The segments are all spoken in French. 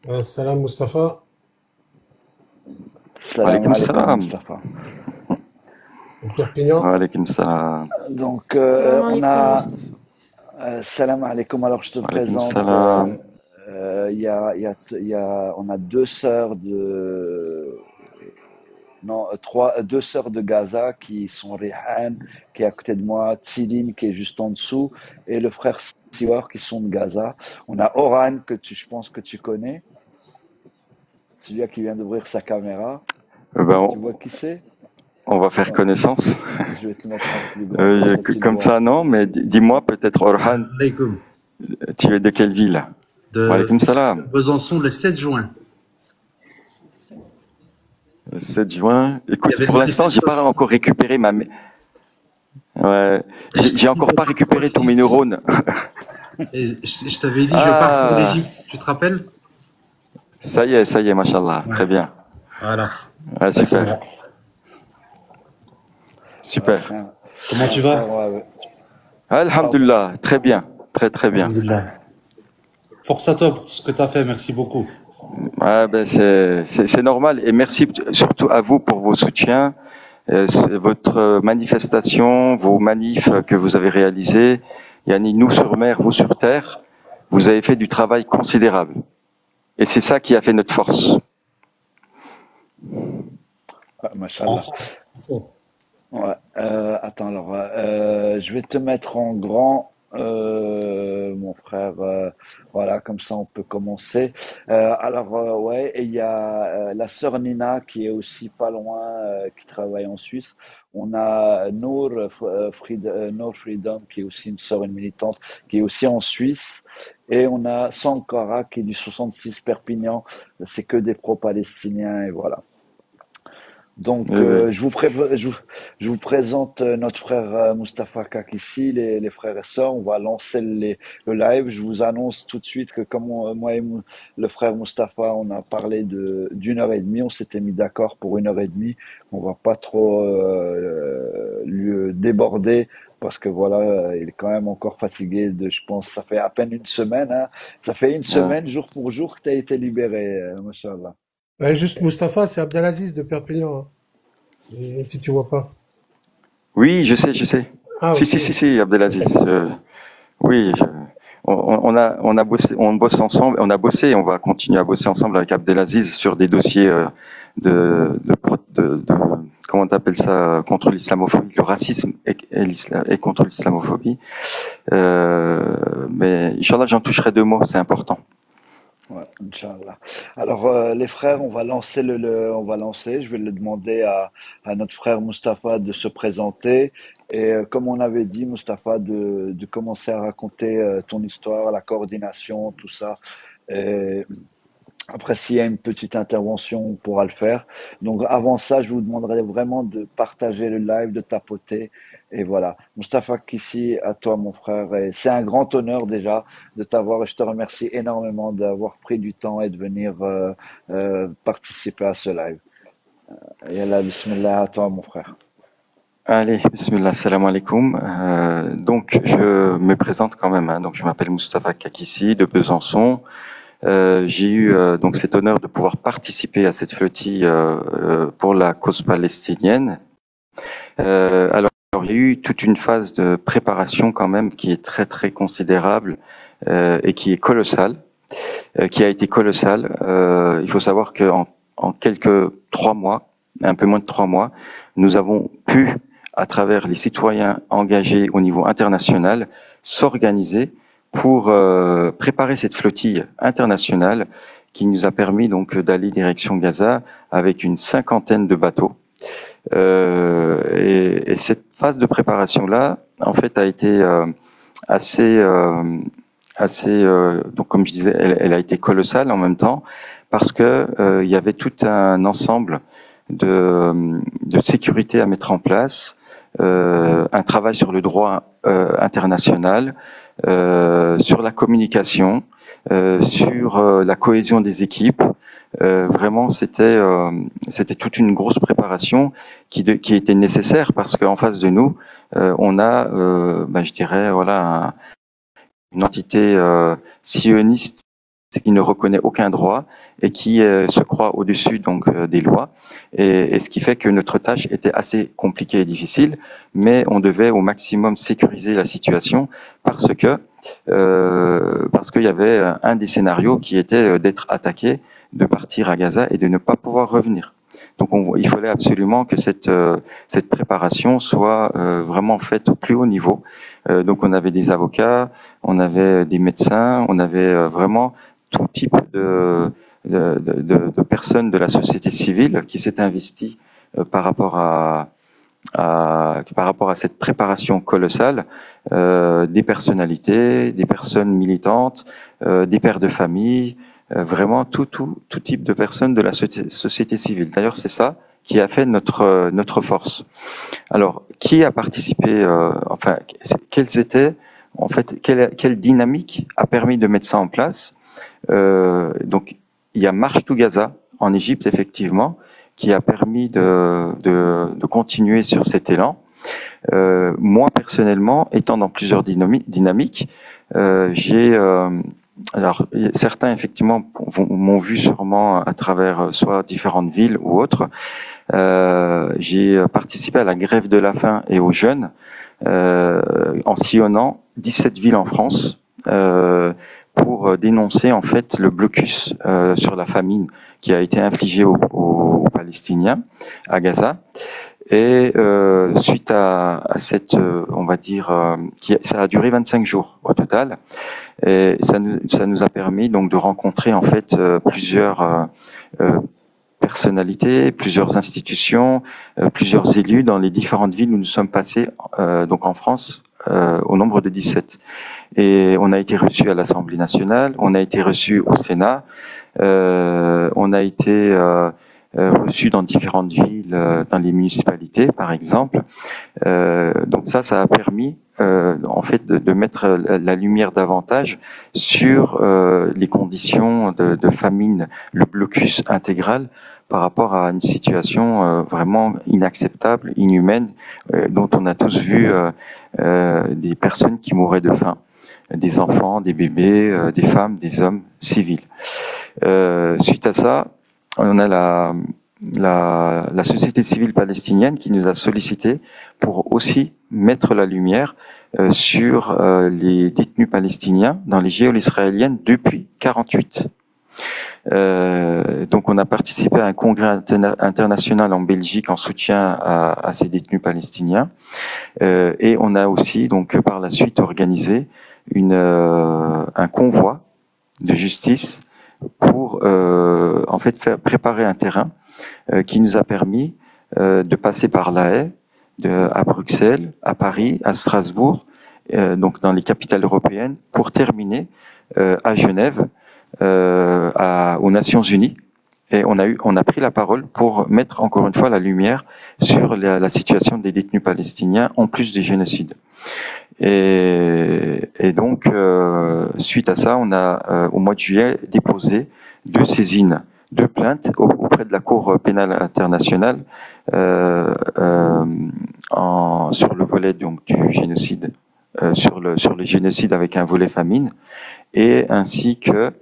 Salam Mustafa, Salam Walaikum alaikum salam. Mustafa. Perpignan. Walaikum salam. Donc Salam on alaikum a Mustafa. salam alaikum. Alors je te Walaikum présente. salam. On a deux sœurs non deux sœurs de Gaza qui sont Rihan qui est à côté de moi, Tsilin qui est juste en dessous et le frère Sior qui sont de Gaza. On a Oran je pense que tu connais, celui qui vient d'ouvrir sa caméra. Ben, Tu vois qui c'est? on va faire Ouais. connaissance. Je vais te mettre en plus grand comme ça tu le Comme vois. ça, non, mais dis-moi peut-être, Orhan, Alaikum. tu es de quelle ville? De Walaikum salam. Besançon le 7 juin. Le 7 juin. Il y Écoute, avait une pour l'instant, j'ai pas manifestation. encore récupéré ouais, Et je t'ai j'ai dit, encore je pas pars pour récupéré tous mes l'Égypte. neurones. Et je t'avais dit, je pars pour Ah, l'Égypte. Tu te rappelles? ça y est, machallah. Ouais. Très bien. Voilà. Ah, Là, c'est super, bon. Ouais, super. Comment tu frère, vas? ouais. Ah, Alhamdulillah, très bien, très très bien. Alhamdulillah. Force à toi pour tout ce que tu as fait. Merci beaucoup. Ah, ben c'est normal et merci surtout à vous pour vos soutiens, votre manifestation, vos manifs que vous avez réalisés. Yani nous sur mer, vous sur terre, vous avez fait du travail considérable. Et c'est ça qui a fait notre force. Mashallah. Ouais. Attends, alors, je vais te mettre en grand, mon frère. Voilà, comme ça on peut commencer. Ouais, et il y a la sœur Nina qui est aussi pas loin, qui travaille en Suisse. On a Nour Freedom qui est aussi une sœur, une militante, qui est aussi en Suisse. Et on a Sankara qui est du 66 Perpignan. C'est que des pro-palestiniens et voilà. Donc, Oui, oui. je vous présente notre frère Mustapha Kak ici, les frères et sœurs. On va lancer le live. Je vous annonce tout de suite que comme moi et le frère Mustapha, on a parlé d'une heure et demie. On s'était mis d'accord pour une heure et demie. On va pas trop lui déborder parce que voilà, il est quand même encore fatigué. Je pense, ça fait à peine une semaine. Hein. Ça fait une Ouais. semaine, jour pour jour, que tu as été libéré, Mashallah. Juste Mustapha, c'est Abdelaziz de Perpignan, hein. Si tu vois pas. Oui, je sais, je sais. Ah, ok. Si, Abdelaziz. Oui, on a bossé, on bosse ensemble, on a bossé, et on va continuer à bosser ensemble avec Abdelaziz sur des dossiers comment t'appelles ça, contre l'islamophobie, le racisme et contre l'islamophobie. Mais Inch'Allah, j'en toucherai deux mots, c'est important. Ouais, Inch'Allah. Alors, les frères, on va lancer on va lancer. Je vais le demander à notre frère Mustapha de se présenter. Et comme on avait dit, Mustapha, de commencer à raconter ton histoire, la coordination, tout ça. Et après, s'il y a une petite intervention, on pourra le faire. Donc, avant ça, je vous demanderai vraiment de partager le live, de tapoter. Et voilà. Mustapha Kissi, à toi, mon frère. Et c'est un grand honneur déjà de t'avoir. Et je te remercie énormément d'avoir pris du temps et de venir participer à ce live. Et Allah, bismillah, à toi, mon frère. Allez, bismillah, salam alaikum. Donc, je me présente quand même, hein. Donc, je m'appelle Moustapha Kakissi de Besançon. J'ai eu donc cet honneur de pouvoir participer à cette flottille pour la cause palestinienne. Alors, il y a eu toute une phase de préparation quand même qui est très très considérable et qui est colossale, qui a été colossale. Il faut savoir que en quelques 3 mois, un peu moins de 3 mois, nous avons pu, à travers les citoyens engagés au niveau international, s'organiser pour préparer cette flottille internationale qui nous a permis donc d'aller direction Gaza avec une cinquantaine de bateaux. Et cette phase de préparation-là, en fait, a été assez, donc comme je disais, elle a été colossale en même temps parce que il y avait tout un ensemble de sécurité à mettre en place, un travail sur le droit international, sur la communication, sur la cohésion des équipes. Vraiment, c'était toute une grosse préparation qui était nécessaire parce qu'en face de nous, on a, je dirais, voilà, une entité sioniste qui ne reconnaît aucun droit et qui se croit au-dessus donc des lois. Et ce qui fait que notre tâche était assez compliquée et difficile, mais on devait au maximum sécuriser la situation parce qu'il y avait un des scénarios qui était d'être attaqué, de partir à Gaza et de ne pas pouvoir revenir. Donc il fallait absolument que cette préparation soit vraiment faite au plus haut niveau. Donc on avait des avocats, on avait des médecins, on avait vraiment tout type de personnes de la société civile qui s'étaient investies par rapport à cette préparation colossale, des personnalités, des personnes militantes, des pères de famille, vraiment tout type de personnes de la société civile. D'ailleurs, c'est ça qui a fait notre force. Alors, qui a participé enfin, quelles étaient en fait quelle dynamique a permis de mettre ça en place? Donc, il y a Marche to Gaza en Égypte, effectivement, qui a permis de continuer sur cet élan. Moi, personnellement, étant dans plusieurs dynamiques, alors, certains, effectivement, m'ont vu sûrement à travers soit différentes villes ou autres. J'ai participé à la grève de la faim et aux jeûnes en sillonnant 17 villes en France pour dénoncer en fait le blocus sur la famine qui a été infligé aux Palestiniens à Gaza. Et suite à cette, on va dire, ça a duré 25 jours au total. Et ça nous a permis donc de rencontrer en fait plusieurs personnalités, plusieurs institutions, plusieurs élus dans les différentes villes où nous sommes passés, donc en France, au nombre de 17. Et on a été reçus à l'Assemblée nationale, on a été reçus au Sénat, on a été reçus dans différentes villes, dans les municipalités par exemple. Donc ça a permis en fait de mettre la lumière davantage sur les conditions de famine, le blocus intégral par rapport à une situation vraiment inacceptable, inhumaine, dont on a tous vu des personnes qui mouraient de faim, des enfants, des bébés, des femmes, des hommes civils. Suite à ça, on a la société civile palestinienne qui nous a sollicité pour aussi mettre la lumière sur les détenus palestiniens dans les geôles israéliennes depuis 48. Donc on a participé à un congrès international en Belgique en soutien à ces détenus palestiniens et on a aussi donc par la suite organisé un convoi de justice pour en fait faire préparer un terrain qui nous a permis de passer par La Haye, à Bruxelles, à Paris, à Strasbourg, donc dans les capitales européennes, pour terminer à Genève, aux Nations Unies. Et on a pris la parole pour mettre encore une fois la lumière sur la situation des détenus palestiniens en plus du génocide. Et donc, suite à ça, on a au mois de juillet déposé 2 saisines, 2 plaintes auprès de la Cour pénale internationale sur le volet donc du génocide, sur le génocide avec un volet famine, et ainsi que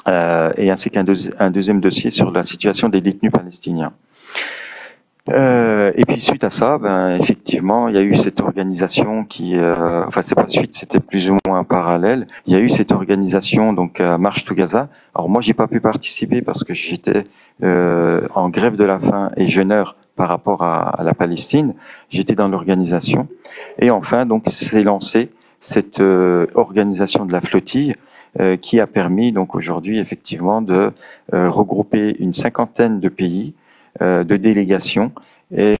un deuxième dossier sur la situation des détenus palestiniens. Et puis suite à ça, effectivement, il y a eu cette organisation qui, enfin c'est pas suite, c'était plus ou moins parallèle. Il y a eu cette organisation donc Marche to Gaza. Alors moi j'ai pas pu participer parce que j'étais en grève de la faim et jeûneur par rapport à la Palestine. J'étais dans l'organisation et enfin donc s'est lancée cette organisation de la flottille qui a permis donc aujourd'hui effectivement de regrouper une 50aine de pays, de délégations et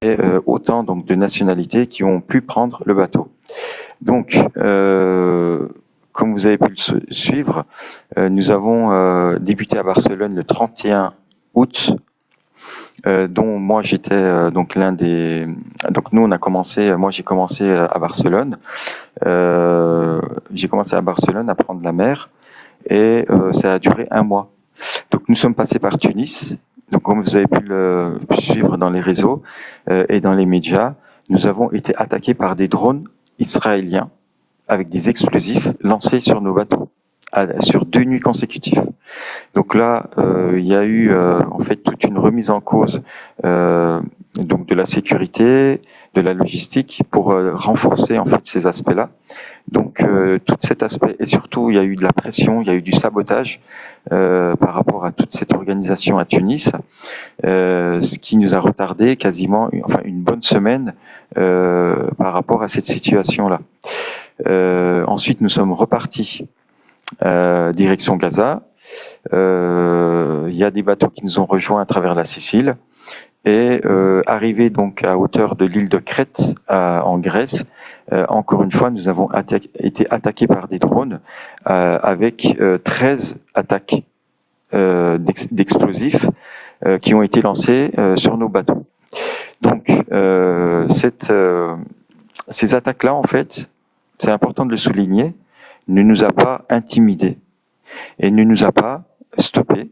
autant donc de nationalités qui ont pu prendre le bateau. Donc, comme vous avez pu le suivre, nous avons débuté à Barcelone le 31 août, dont moi j'étais donc l'un des. Donc nous on a commencé, moi j'ai commencé à Barcelone. J'ai commencé à Barcelone à prendre la mer et ça a duré 1 mois. Donc nous sommes passés par Tunis. Donc comme vous avez pu le suivre dans les réseaux et dans les médias, nous avons été attaqués par des drones israéliens avec des explosifs lancés sur nos bateaux sur 2 nuits consécutives. Donc là, il y a eu en fait toute une remise en cause donc de la sécurité, de la logistique pour renforcer en fait ces aspects-là. Donc tout cet aspect, et surtout il y a eu de la pression, il y a eu du sabotage par rapport à toute cette organisation à Tunis, ce qui nous a retardé quasiment une bonne semaine par rapport à cette situation-là. Ensuite nous sommes repartis direction Gaza. Il y a des bateaux qui nous ont rejoints à travers la Sicile. Et arrivé donc à hauteur de l'île de Crète en Grèce, encore une fois, nous avons été attaqués par des drones avec 13 attaques d'explosifs qui ont été lancés sur nos bateaux. Donc ces attaques-là, en fait, c'est important de le souligner, ne nous a pas intimidés et ne nous a pas stoppés.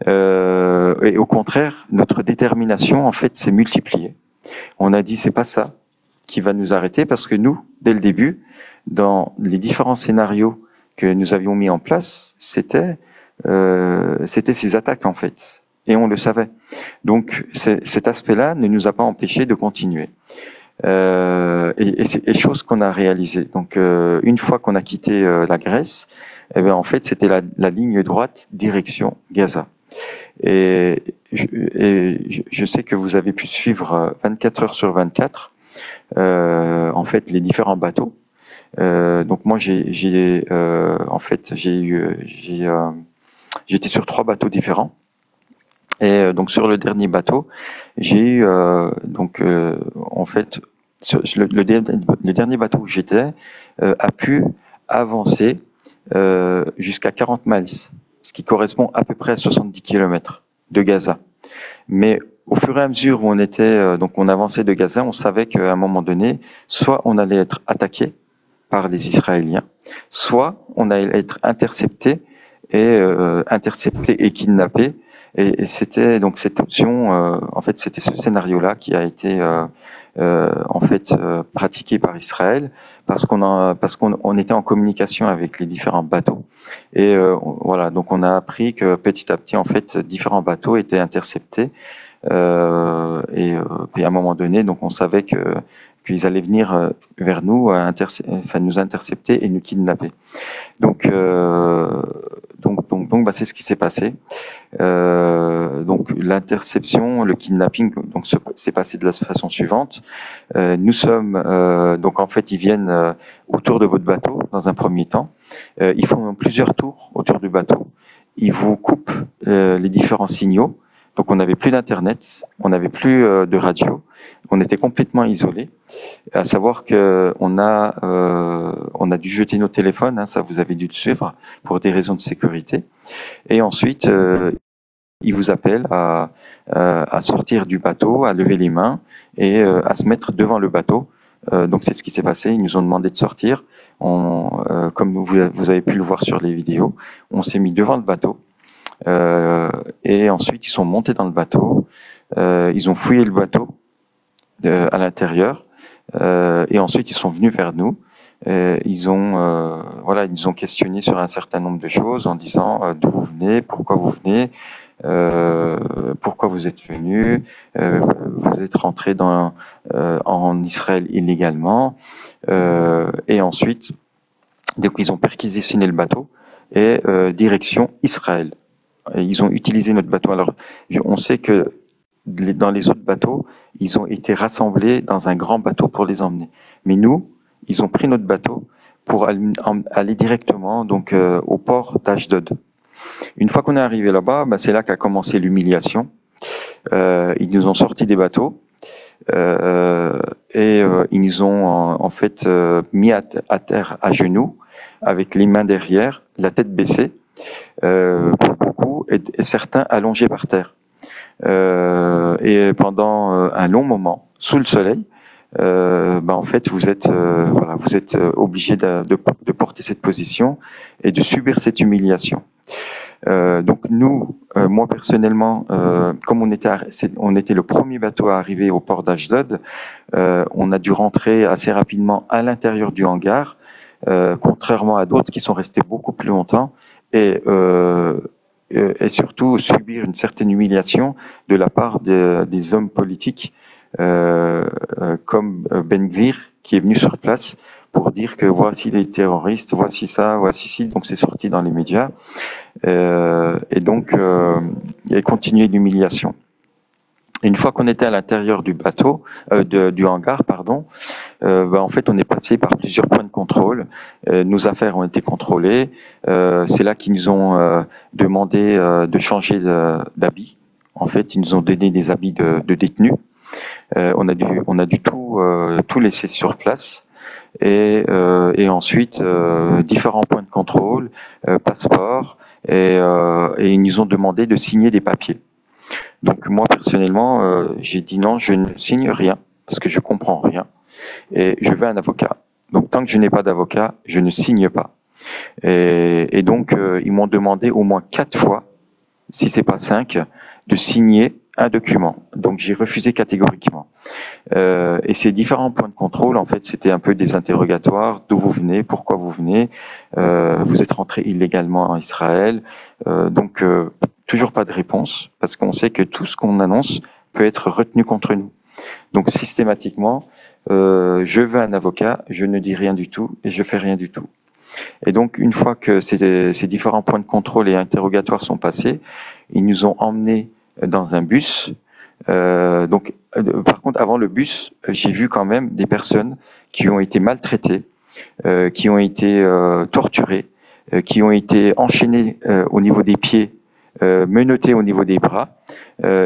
Et au contraire, notre détermination, en fait, s'est multipliée. On a dit, c'est pas ça qui va nous arrêter, parce que nous, dès le début, dans les différents scénarios que nous avions mis en place, c'était ces attaques, en fait. Et on le savait. Donc, cet aspect-là ne nous a pas empêché de continuer. Et c'est des choses qu'on a réalisées. Donc, une fois qu'on a quitté la Grèce, eh bien, en fait, c'était la ligne droite direction Gaza. Et je sais que vous avez pu suivre 24 heures sur 24, en fait, les différents bateaux. Donc moi, j'étais sur 3 bateaux différents. Et donc sur le dernier bateau, j'ai eu en fait le dernier bateau où j'étais a pu avancer jusqu'à 40 miles, ce qui correspond à peu près à 70 km de Gaza. Mais au fur et à mesure où on était, donc on avançait de Gaza, on savait qu'à un moment donné, soit on allait être attaqué par les Israéliens, soit on allait être intercepté et kidnappé. Et c'était donc cette option, en fait, c'était ce scénario-là qui a été pratiqué par Israël parce qu'on était en communication avec les différents bateaux. Et voilà, donc on a appris que petit à petit, en fait, différents bateaux étaient interceptés. Puis à un moment donné, donc on savait qu'ils allaient venir vers nous, nous intercepter et nous kidnapper. Donc c'est ce qui s'est passé. Donc l'interception, le kidnapping, donc s'est passé de la façon suivante. Nous sommes donc en fait ils viennent autour de votre bateau dans un premier temps. Ils font plusieurs tours autour du bateau. Ils vous coupent les différents signaux. Donc on n'avait plus d'internet, on n'avait plus de radio, on était complètement isolés. À savoir que on a dû jeter nos téléphones, ça vous avez dû le suivre pour des raisons de sécurité. Et ensuite ils vous appellent à sortir du bateau, à lever les mains et à se mettre devant le bateau. Donc c'est ce qui s'est passé. Ils nous ont demandé de sortir. Comme vous avez pu le voir sur les vidéos, on s'est mis devant le bateau. Et ensuite ils sont montés dans le bateau, ils ont fouillé le bateau à l'intérieur, et ensuite ils sont venus vers nous. Ils nous ont questionné sur un certain nombre de choses en disant d'où vous venez, pourquoi vous êtes venus, vous êtes rentrés en Israël illégalement, et ensuite donc ils ont perquisitionné le bateau et direction Israël. Ils ont utilisé notre bateau. Alors, on sait que dans les autres bateaux, ils ont été rassemblés dans un grand bateau pour les emmener. Mais nous, ils ont pris notre bateau pour aller directement donc au port d'Ashdod. Une fois qu'on est arrivé là-bas, c'est là qu'a commencé l'humiliation. Ils nous ont sortis des bateaux et ils nous ont mis à terre à genoux avec les mains derrière, la tête baissée. Pour beaucoup et certains allongés par terre. Et pendant un long moment, sous le soleil, en fait, vous êtes obligé de porter cette position et de subir cette humiliation. Donc nous, moi personnellement, comme on était le premier bateau à arriver au port d'Ashdod, on a dû rentrer assez rapidement à l'intérieur du hangar. contrairement à d'autres qui sont restés beaucoup plus longtemps et surtout subir une certaine humiliation de la part des hommes politiques comme Ben Gvir, qui est venu sur place pour dire que voici les terroristes, voici ça, voici ci, donc c'est sorti dans les médias, et donc il y a continué l'humiliation. Une fois qu'on était à l'intérieur du bateau, du hangar, pardon, en fait, on est passé par plusieurs points de contrôle. Nos affaires ont été contrôlées. C'est là qu'ils nous ont demandé de changer d'habit. En fait, ils nous ont donné des habits de détenus. On a dû tout laisser sur place. Et ensuite, différents points de contrôle, passeport, et ils nous ont demandé de signer des papiers. Donc moi personnellement, j'ai dit non, je ne signe rien parce que je comprends rien et je veux un avocat. Donc tant que je n'ai pas d'avocat, je ne signe pas. Et donc ils m'ont demandé au moins 4 fois, si c'est pas 5, de signer un document. Donc j'ai refusé catégoriquement. Et ces différents points de contrôle, en fait, c'était un peu des interrogatoires. D'où vous venez, pourquoi vous venez, vous êtes rentré illégalement en Israël. Donc toujours pas de réponse, parce qu'on sait que tout ce qu'on annonce peut être retenu contre nous. Donc systématiquement, je veux un avocat, je ne dis rien du tout et je fais rien du tout. Et donc une fois que ces différents points de contrôle et interrogatoires sont passés, ils nous ont emmenés dans un bus. Par contre, avant le bus, j'ai vu quand même des personnes qui ont été maltraitées, qui ont été torturées, qui ont été enchaînées au niveau des pieds, menottés au niveau des bras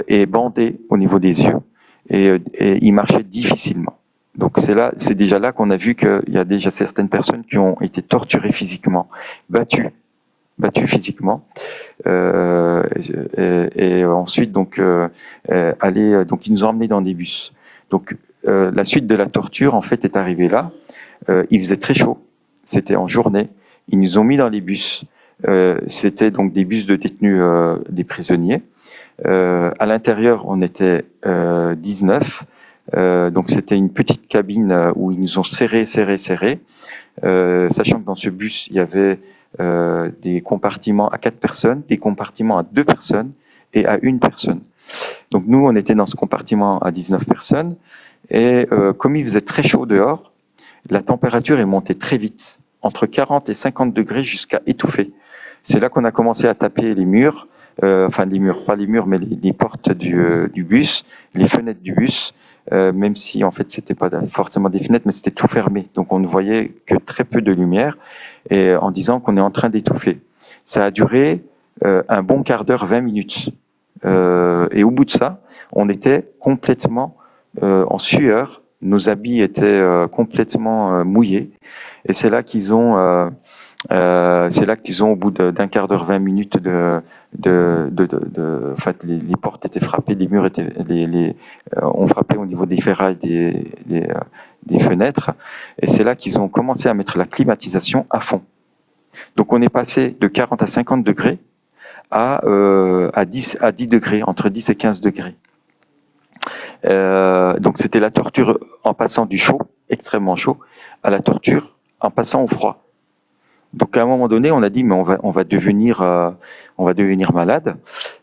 et bandés au niveau des yeux, et ils marchaient difficilement. Donc c'est déjà là qu'on a vu qu'il y a déjà certaines personnes qui ont été torturées physiquement, battues physiquement, et ensuite donc ils nous ont emmenés dans des bus. Donc la suite de la torture en fait est arrivée là. Il faisait très chaud, c'était en journée. Ils nous ont mis dans les bus. C'était donc des bus de détenus, des prisonniers. À l'intérieur, on était 19. Donc c'était une petite cabine où ils nous ont serrés, sachant que dans ce bus, il y avait des compartiments à 4 personnes, des compartiments à 2 personnes et à 1 personne. Donc nous, on était dans ce compartiment à 19 personnes, et comme il faisait très chaud dehors, la température est montée très vite, entre 40 et 50 degrés jusqu'à étouffer. C'est là qu'on a commencé à taper les murs, enfin les murs, pas les murs, mais les portes du bus, les fenêtres du bus, même si en fait c'était pas forcément des fenêtres, mais c'était tout fermé, donc on ne voyait que très peu de lumière, et en disant qu'on est en train d'étouffer. Ça a duré un bon quart d'heure, 20 minutes, et au bout de ça, on était complètement en sueur, nos habits étaient complètement mouillés, et c'est là qu'ils ont au bout d'un quart d'heure, 20 minutes en fait, les portes étaient frappées, les murs étaient, ont frappé au niveau des ferrailles des fenêtres, et c'est là qu'ils ont commencé à mettre la climatisation à fond. Donc on est passé de 40 à 50 degrés à 10 degrés, entre 10 et 15 degrés. Donc c'était la torture en passant du chaud, extrêmement chaud, à la torture en passant au froid. Donc à un moment donné, on a dit mais on va devenir malade.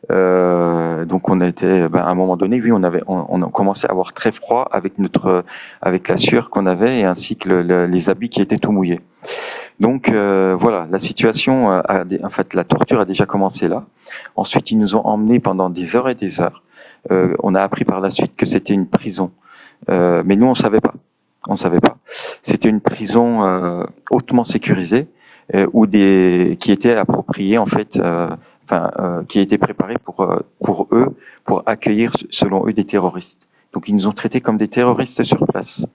Donc on était, à un moment donné, oui, on a commencé à avoir très froid avec la sueur qu'on avait, et ainsi que les habits qui étaient tout mouillés. Donc voilà, la situation, en fait, la torture a déjà commencé là. Ensuite, ils nous ont emmenés pendant des heures et des heures. On a appris par la suite que c'était une prison, mais nous on savait pas. C'était une prison hautement sécurisée, qui était appropriée en fait, qui a été préparée pour eux, pour accueillir selon eux des terroristes. Donc ils nous ont traités comme des terroristes sur place.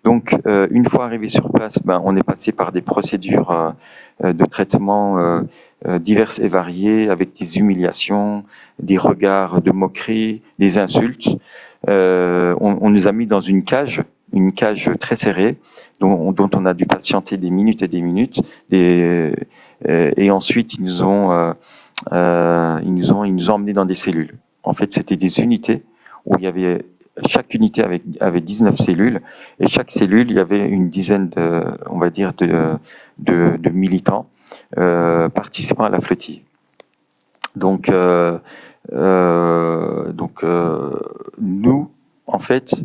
Donc une fois arrivés sur place, on est passé par des procédures de traitement diverses et variées, avec des humiliations, des regards de moquerie, des insultes. On nous a mis dans une cage très serrée, dont on a dû patienter des minutes et des minutes, et ensuite ils nous ont emmenés dans des cellules. En fait, c'était des unités où il y avait chaque unité avait 19 cellules, et chaque cellule, il y avait une dizaine on va dire, de militants participant à la flottille. Donc, nous, en fait,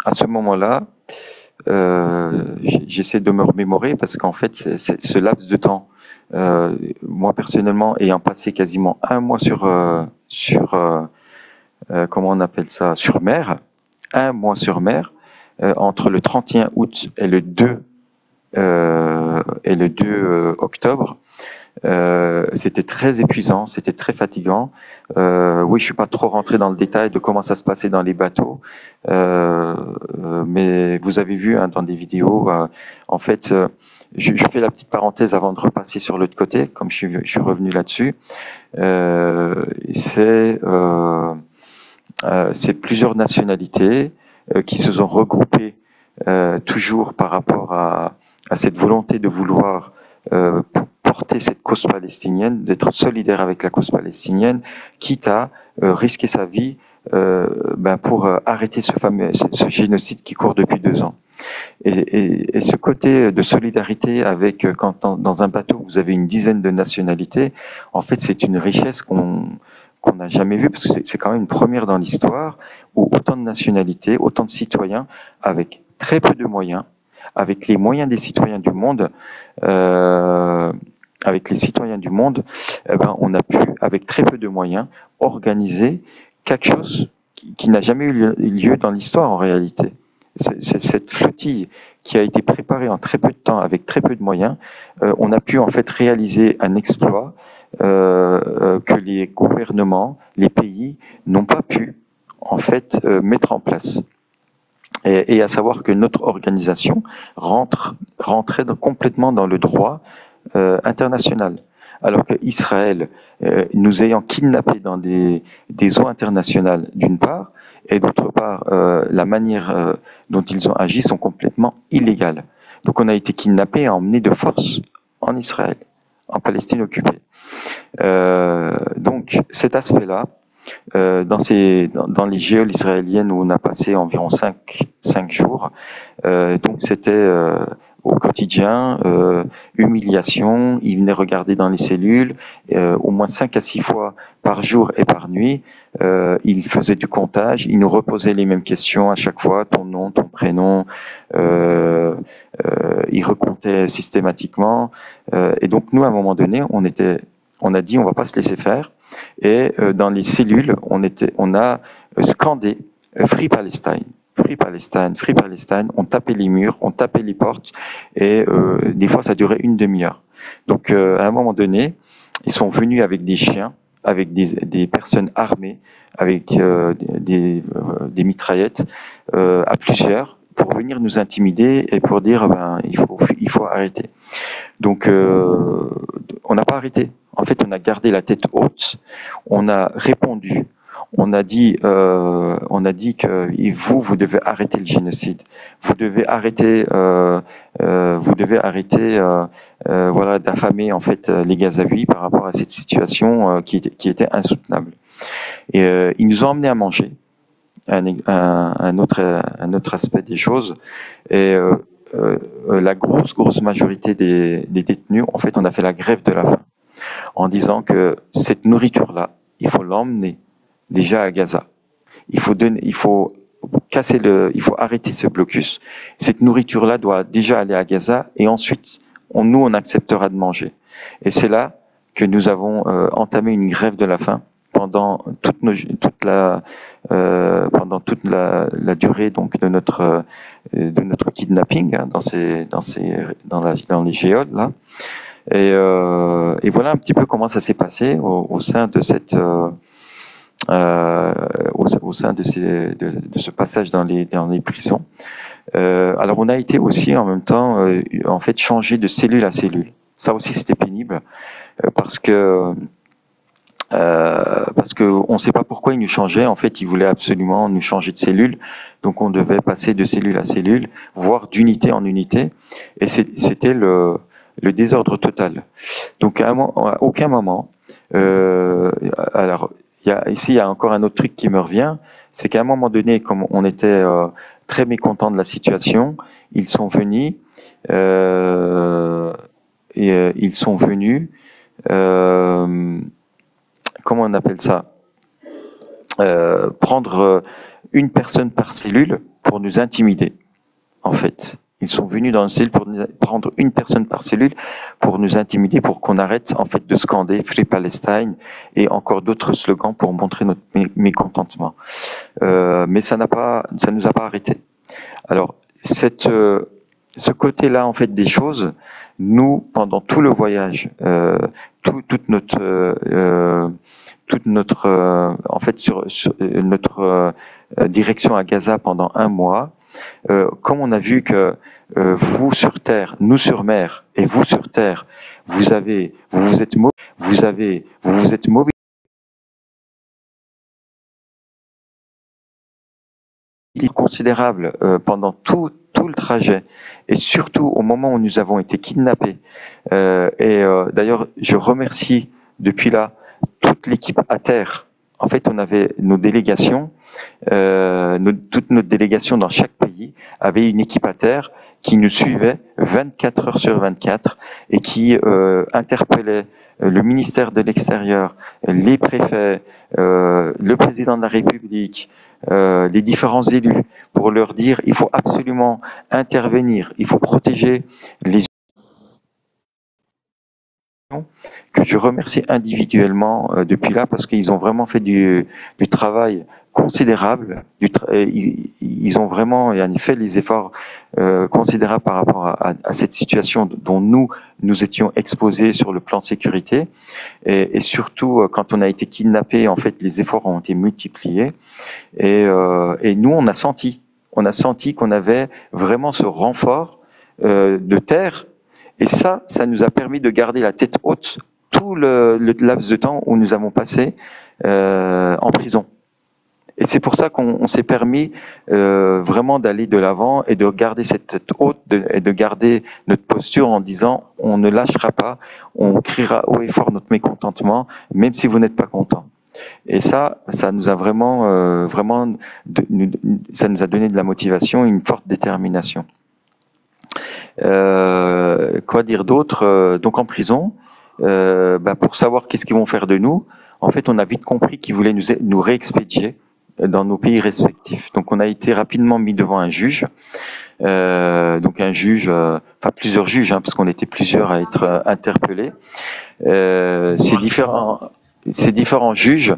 à ce moment-là, j'essaie de me remémorer parce qu'en fait, ce laps de temps, moi personnellement, ayant passé quasiment un mois comment on appelle ça, sur mer, un mois sur mer, entre le 31 août et le 2 octobre. C'était très épuisant, c'était très fatigant. Oui, je suis pas trop rentré dans le détail de comment ça se passait dans les bateaux, mais vous avez vu hein, dans des vidéos. En fait, je fais la petite parenthèse avant de repasser sur l'autre côté, comme je suis revenu là-dessus. C'est plusieurs nationalités qui se sont regroupées toujours par rapport à cette volonté de vouloir porter cette cause palestinienne, d'être solidaire avec la cause palestinienne, quitte à risquer sa vie pour arrêter ce génocide qui court depuis 2 ans. Et ce côté de solidarité avec, quand dans un bateau vous avez une dizaine de nationalités, en fait c'est une richesse qu'on n'a jamais vue, parce que c'est quand même une première dans l'histoire, où autant de nationalités, autant de citoyens, avec très peu de moyens, avec les moyens des citoyens du monde, on a pu, avec très peu de moyens, organiser quelque chose qui n'a jamais eu lieu dans l'histoire en réalité. C'est cette flottille qui a été préparée en très peu de temps, avec très peu de moyens, on a pu en fait réaliser un exploit que les gouvernements, les pays n'ont pas pu en fait mettre en place. Et à savoir que notre organisation rentrait complètement dans le droit international. Alors qu'Israël, nous ayant kidnappés dans des eaux internationales d'une part, et d'autre part, la manière dont ils ont agi sont complètement illégales. Donc on a été kidnappés et emmenés de force en Israël, en Palestine occupée. Donc cet aspect-là, dans les géoles israéliennes où on a passé environ 5 jours, donc c'était au quotidien, humiliation, ils venaient regarder dans les cellules, au moins 5 à 6 fois par jour et par nuit, ils faisaient du comptage, ils nous reposaient les mêmes questions à chaque fois, ton nom, ton prénom, ils recomptaient systématiquement, et donc nous à un moment donné, on a dit on va pas se laisser faire, et dans les cellules, on a scandé Free Palestine. Free Palestine, Free Palestine, on tapait les murs, on tapait les portes, et des fois ça durait une demi-heure. Donc à un moment donné, ils sont venus avec des chiens, avec des personnes armées, avec des mitraillettes, à plusieurs, pour venir nous intimider et pour dire il faut arrêter. Donc on n'a pas arrêté. En fait, on a gardé la tête haute, on a répondu. On a dit que vous devez arrêter le génocide. Vous devez arrêter voilà, d'affamer en fait les Gazaouis par rapport à cette situation qui était insoutenable. Et ils nous ont emmenés à manger. Un autre aspect des choses. Et la grosse majorité des détenus, en fait, on a fait la grève de la faim en disant que cette nourriture-là, il faut l'emmener déjà à Gaza. Il faut arrêter ce blocus. Cette nourriture-là doit déjà aller à Gaza et ensuite, on acceptera de manger. Et c'est là que nous avons entamé une grève de la faim pendant toute la durée donc de notre kidnapping hein, dans les géodes là. Et voilà un petit peu comment ça s'est passé au sein de cette au sein de ce passage dans les prisons. Alors on a été aussi en même temps en fait changé de cellule à cellule. Ça aussi c'était pénible parce que on ne sait pas pourquoi ils nous changeaient. En fait, ils voulaient absolument nous changer de cellule. Donc, on devait passer de cellule à cellule, voire d'unité en unité. Et c'était le désordre total. Donc, à aucun moment, alors, il y a encore un autre truc qui me revient. c'est qu'à un moment donné, comme on était très mécontents de la situation, ils sont venus, comment on appelle ça, prendre une personne par cellule pour nous intimider, en fait. Ils sont venus dans une cellule pour prendre une personne par cellule pour nous intimider, pour qu'on arrête en fait de scander Free Palestine et encore d'autres slogans pour montrer notre mécontentement. Mais ça nous a pas arrêté. Alors ce côté-là en fait des choses, nous pendant tout le voyage, toute notre en fait sur notre direction à Gaza pendant un mois. Comme on a vu que vous sur terre, nous sur mer, et vous sur terre, vous vous êtes mobilisés considérable pendant tout le trajet, et surtout au moment où nous avons été kidnappés. D'ailleurs, je remercie depuis là toute l'équipe à terre. En fait, on avait nos délégations. Toute notre délégation dans chaque pays avait une équipe à terre qui nous suivait 24 heures sur 24 et qui interpellait le ministère de l'Extérieur, les préfets, le président de la République, les différents élus, pour leur dire il faut absolument intervenir, il faut protéger les que je remercie individuellement depuis là parce qu'ils ont vraiment fait du travail considérable. Ils ont vraiment fait les efforts considérables par rapport à cette situation dont nous étions exposés sur le plan de sécurité. Et surtout, quand on a été kidnappés, en fait, les efforts ont été multipliés. Et nous, on a senti qu'on avait vraiment ce renfort de terre. Et ça nous a permis de garder la tête haute tout le laps de temps où nous avons passé en prison. Et c'est pour ça qu'on s'est permis vraiment d'aller de l'avant et de garder cette tête haute et de garder notre posture en disant on ne lâchera pas, on criera haut et fort notre mécontentement, même si vous n'êtes pas content. Et ça nous a vraiment, ça nous a donné de la motivation, une forte détermination. Quoi dire d'autre? Donc en prison, pour savoir qu'est-ce qu'ils vont faire de nous, en fait, on a vite compris qu'ils voulaient nous réexpédier dans nos pays respectifs. Donc on a été rapidement mis devant un juge. Donc un juge, enfin plusieurs juges, parce qu'on était plusieurs à être interpellés. Ces différents juges.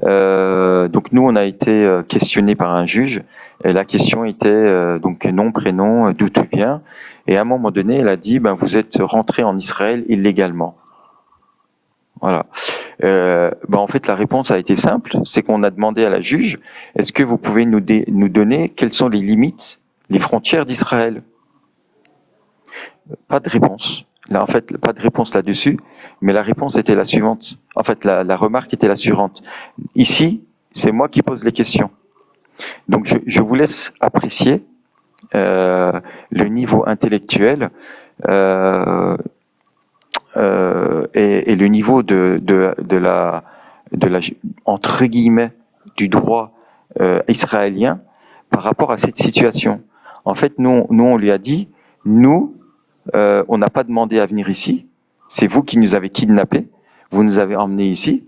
Donc nous, on a été questionnés par un juge. Et la question était donc nom, prénom, d'où tu viens. Et à un moment donné, elle a dit, vous êtes rentré en Israël illégalement. Voilà. En fait, la réponse a été simple, c'est qu'on a demandé à la juge, est-ce que vous pouvez nous donner quelles sont les limites, les frontières d'Israël? Pas de réponse. Là, en fait, pas de réponse là-dessus, mais la réponse était la suivante. En fait, la remarque était la suivante. Ici, c'est moi qui pose les questions. Donc, je vous laisse apprécier le niveau intellectuel et le niveau de la entre guillemets du droit israélien par rapport à cette situation. En fait, nous on lui a dit, on n'a pas demandé à venir ici, c'est vous qui nous avez kidnappés, vous nous avez emmenés ici,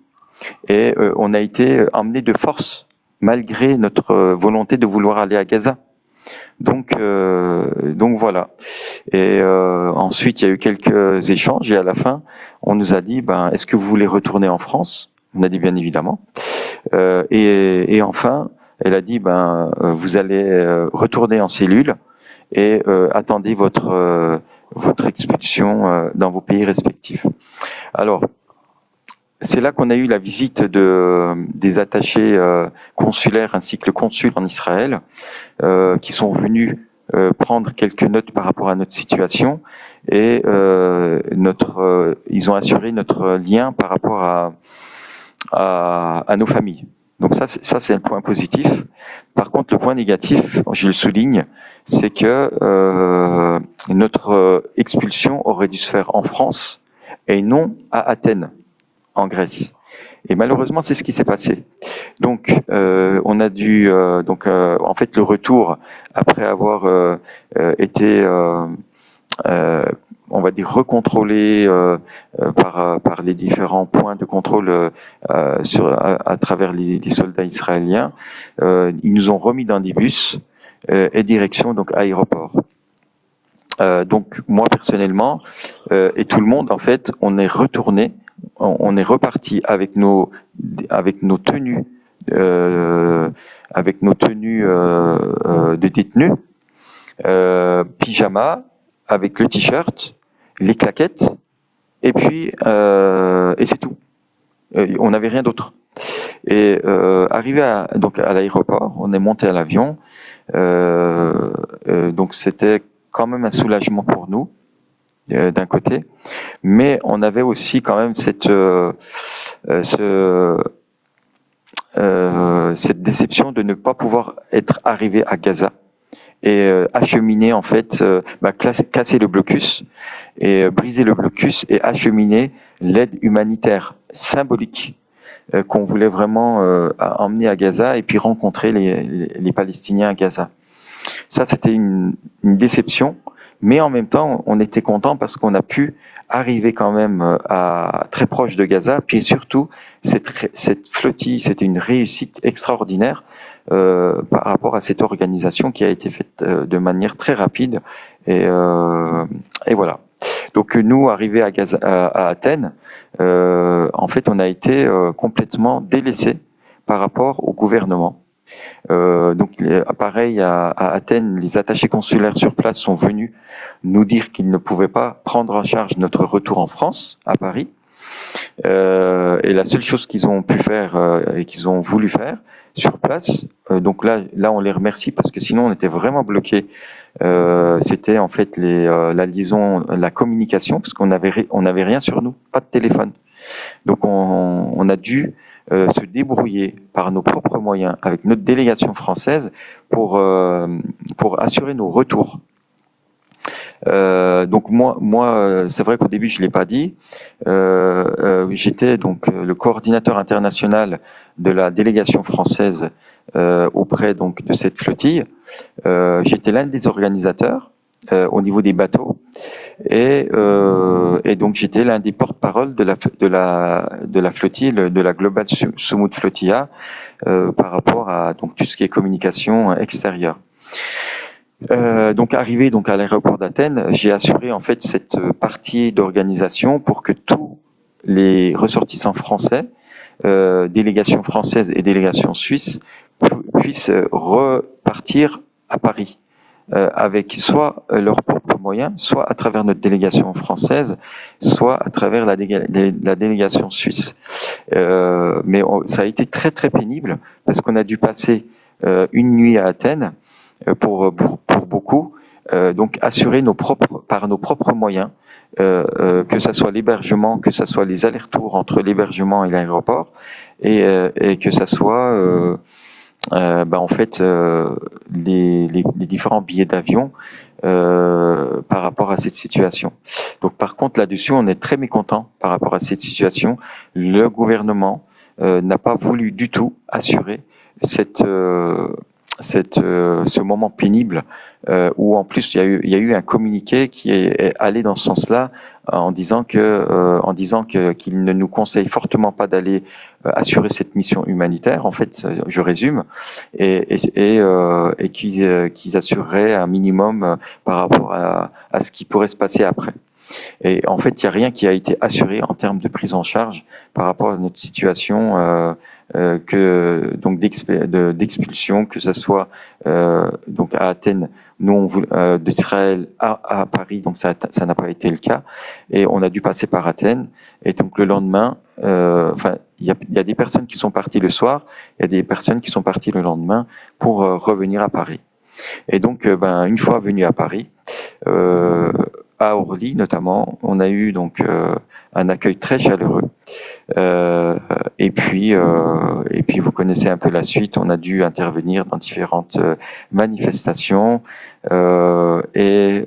et on a été emmenés de force malgré notre volonté de vouloir aller à Gaza. Donc voilà. Et ensuite, il y a eu quelques échanges et à la fin, on nous a dit, est-ce que vous voulez retourner en France? On a dit bien évidemment. Et enfin, elle a dit, vous allez retourner en cellule et attendez votre expulsion dans vos pays respectifs. Alors, c'est là qu'on a eu la visite des attachés consulaires ainsi que le consul en Israël qui sont venus prendre quelques notes par rapport à notre situation et ils ont assuré notre lien par rapport à nos familles. Donc ça c'est un point positif. Par contre, le point négatif, je le souligne, c'est que notre expulsion aurait dû se faire en France et non à Athènes, en Grèce. Et malheureusement, c'est ce qui s'est passé. Donc, on a dû, en fait, le retour après avoir été, on va dire, recontrôlé par les différents points de contrôle à travers les soldats israéliens, ils nous ont remis dans des bus et direction donc aéroport. Donc moi personnellement et tout le monde en fait, on est retourné, on est reparti avec nos tenues de détenus, pyjama avec le t-shirt, les claquettes et puis et c'est tout. On n'avait rien d'autre. Et arrivé à l'aéroport, on est monté à l'avion. Donc c'était quand même un soulagement pour nous d'un côté, mais on avait aussi quand même cette déception de ne pas pouvoir être arrivé à Gaza et acheminer en fait, casser le blocus et briser le blocus et acheminer l'aide humanitaire symbolique qu'on voulait vraiment emmener à Gaza et puis rencontrer les Palestiniens à Gaza. Ça, c'était une déception, mais en même temps, on était content parce qu'on a pu arriver quand même très proche de Gaza. Puis surtout, cette flottille, c'était une réussite extraordinaire par rapport à cette organisation qui a été faite de manière très rapide. Et voilà. Donc nous, arrivés à Athènes, en fait, on a été complètement délaissés par rapport au gouvernement. Donc pareil à Athènes, les attachés consulaires sur place sont venus nous dire qu'ils ne pouvaient pas prendre en charge notre retour en France, à Paris. Et la seule chose qu'ils ont pu faire et qu'ils ont voulu faire sur place, donc là on les remercie parce que sinon on était vraiment bloqués. C'était en fait la liaison, la communication, parce qu'on n'avait rien sur nous, pas de téléphone. Donc on a dû se débrouiller par nos propres moyens avec notre délégation française pour assurer nos retours. Donc moi, c'est vrai qu'au début je l'ai pas dit. J'étais donc le coordinateur international de la délégation française auprès donc de cette flottille. J'étais l'un des organisateurs au niveau des bateaux et donc j'étais l'un des porte-parole de la flottille, de la Global Sumut Flotilla par rapport à donc tout ce qui est communication extérieure. Donc arrivé donc à l'aéroport d'Athènes, j'ai assuré en fait cette partie d'organisation pour que tous les ressortissants français, délégations françaises et délégations suisses, puissent repartir à Paris avec soit leurs propres moyens, soit à travers notre délégation française, soit à travers la délégation suisse. Mais ça a été très très pénible parce qu'on a dû passer une nuit à Athènes pour beaucoup, donc assurer par nos propres moyens, que ça soit l'hébergement, que ça soit les allers-retours entre l'hébergement et l'aéroport, et que ça soit en fait les différents billets d'avion par rapport à cette situation. Donc par contre là-dessus, on est très mécontent par rapport à cette situation. Le gouvernement n'a pas voulu du tout assurer ce moment pénible où en plus il y a eu un communiqué qui est allé dans ce sens-là en disant qu'il ne nous conseille fortement pas d'aller assurer cette mission humanitaire. En fait, je résume, et qu'ils assureraient un minimum par rapport à ce qui pourrait se passer après. Et en fait, il n'y a rien qui a été assuré en termes de prise en charge par rapport à notre situation d'expulsion, que ce soit donc à Athènes, d'Israël à Paris, donc ça n'a pas été le cas, et on a dû passer par Athènes. Et donc le lendemain, il y a des personnes qui sont parties le soir, il y a des personnes qui sont parties le lendemain pour revenir à Paris. Et donc, une fois venu à Paris, à Orly notamment, on a eu donc un accueil très chaleureux. Et puis vous connaissez un peu la suite. On a dû intervenir dans différentes manifestations et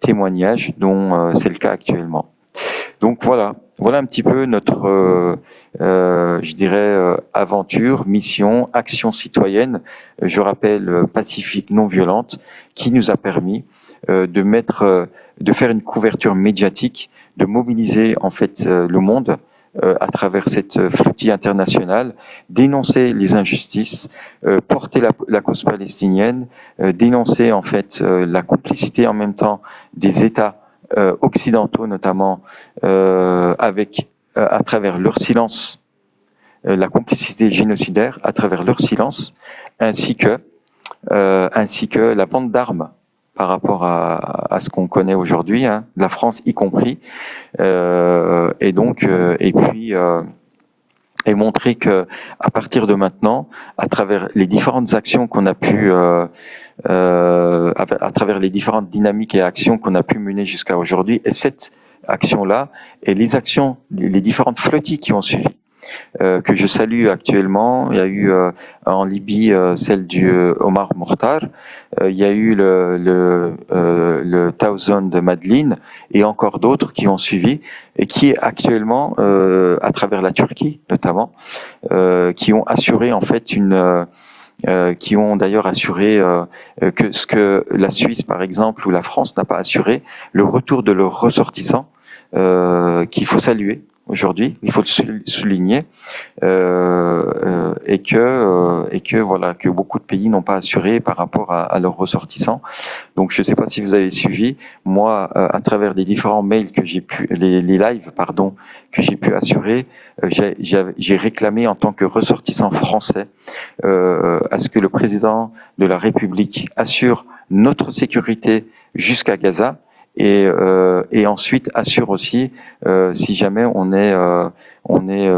témoignages, dont c'est le cas actuellement. Donc voilà un petit peu notre, je dirais, aventure, mission, action citoyenne, je rappelle pacifique, non violente, qui nous a permis de faire une couverture médiatique, de mobiliser en fait le monde à travers cette flottille internationale, dénoncer les injustices, porter la cause palestinienne, dénoncer en fait la complicité en même temps des États occidentaux notamment à travers leur silence, la complicité génocidaire à travers leur silence, ainsi que la vente d'armes par rapport à ce qu'on connaît aujourd'hui, hein, la France y compris, et montrer que à partir de maintenant, à travers les différentes actions qu'on a pu à travers les différentes dynamiques et actions qu'on a pu mener jusqu'à aujourd'hui, et cette action-là, et les différentes flottilles qui ont suivi, que je salue actuellement. Il y a eu en Libye celle du Omar Mortar, il y a eu le Thousand de Madeleine, et encore d'autres qui ont suivi, et qui actuellement, à travers la Turquie notamment, qui ont assuré en fait qui ont d'ailleurs assuré que ce que la Suisse, par exemple, ou la France n'a pas assuré, le retour de leurs ressortissants, qu'il faut saluer aujourd'hui, il faut le souligner, et que voilà, que beaucoup de pays n'ont pas assuré par rapport à leurs ressortissants. Donc je ne sais pas si vous avez suivi, moi, à travers les différents mails que j'ai pu, les lives, pardon, que j'ai pu assurer, j'ai réclamé en tant que ressortissant français à ce que le président de la République assure notre sécurité jusqu'à Gaza, et ensuite assure aussi si jamais on est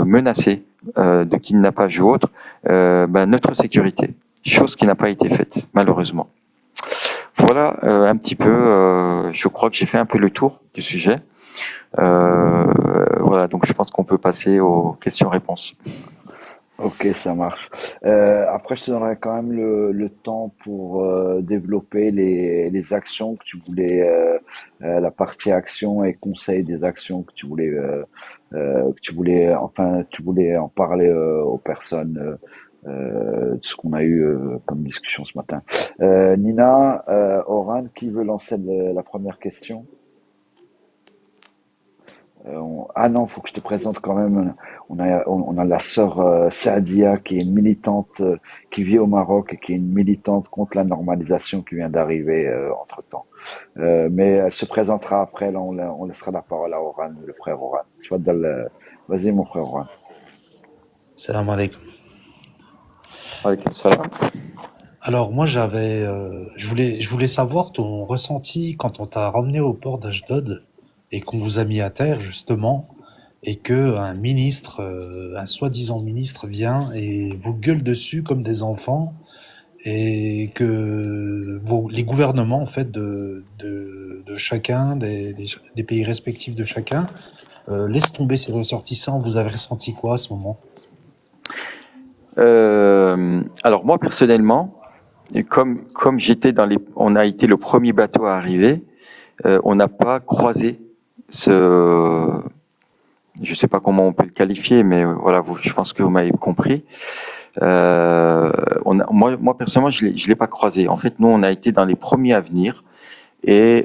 menacé de kidnappage ou autre, notre sécurité, chose qui n'a pas été faite malheureusement. Voilà un petit peu, je crois que j'ai fait un peu le tour du sujet. Voilà, donc je pense qu'on peut passer aux questions-réponses. Ok, ça marche. Après, je te donnerai quand même le temps pour développer les actions que tu voulais, la partie action et conseil des actions enfin, tu voulais en parler aux personnes de ce qu'on a eu comme discussion ce matin. Nina, Oran, qui veut lancer la première question? Ah non, faut que je te présente quand même. On a la sœur Saadia qui est une militante qui vit au Maroc et qui est une militante contre la normalisation qui vient d'arriver entre-temps. Mais elle se présentera après. Là, on laissera la parole à Oran, le frère Oran. Vas-y, mon frère Oran. Salam alaikum. Alaykoum salam. Alors moi je voulais savoir ton ressenti quand on t'a ramené au port d'Ashdod et qu'on vous a mis à terre justement, et que un ministre, un soi-disant ministre vient et vous gueule dessus comme des enfants, et que les gouvernements en fait de chacun des pays respectifs de chacun laissent tomber ses ressortissants. Vous avez ressenti quoi à ce moment? Alors moi personnellement, comme on a été le premier bateau à arriver, on n'a pas croisé je sais pas comment on peut le qualifier, mais voilà, je pense que vous m'avez compris. Moi personnellement, je l'ai pas croisé. En fait, nous, on a été dans les premiers à venir, et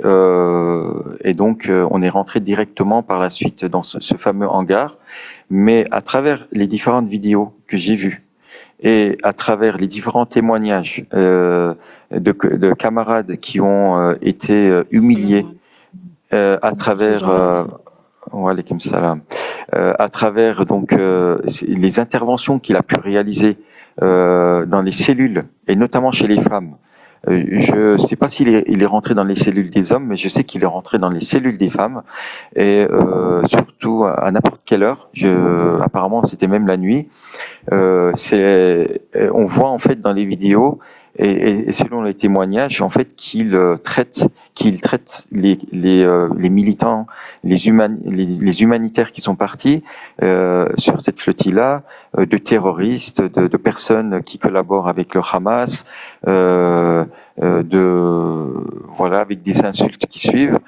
donc on est rentré directement par la suite dans ce fameux hangar. Mais à travers les différentes vidéos que j'ai vues, et à travers les différents témoignages de camarades qui ont été humiliés à travers wa alaykoum salam, à travers donc les interventions qu'il a pu réaliser dans les cellules, et notamment chez les femmes. Je ne sais pas s'il est rentré dans les cellules des hommes, mais je sais qu'il est rentré dans les cellules des femmes, et surtout à n'importe quelle heure. Apparemment, c'était même la nuit. On voit en fait dans les vidéos et selon les témoignages en fait qu'il traite les militants, les humanitaires qui sont partis sur cette flottille-là, de terroristes, de personnes qui collaborent avec le Hamas, voilà, avec des insultes qui suivent,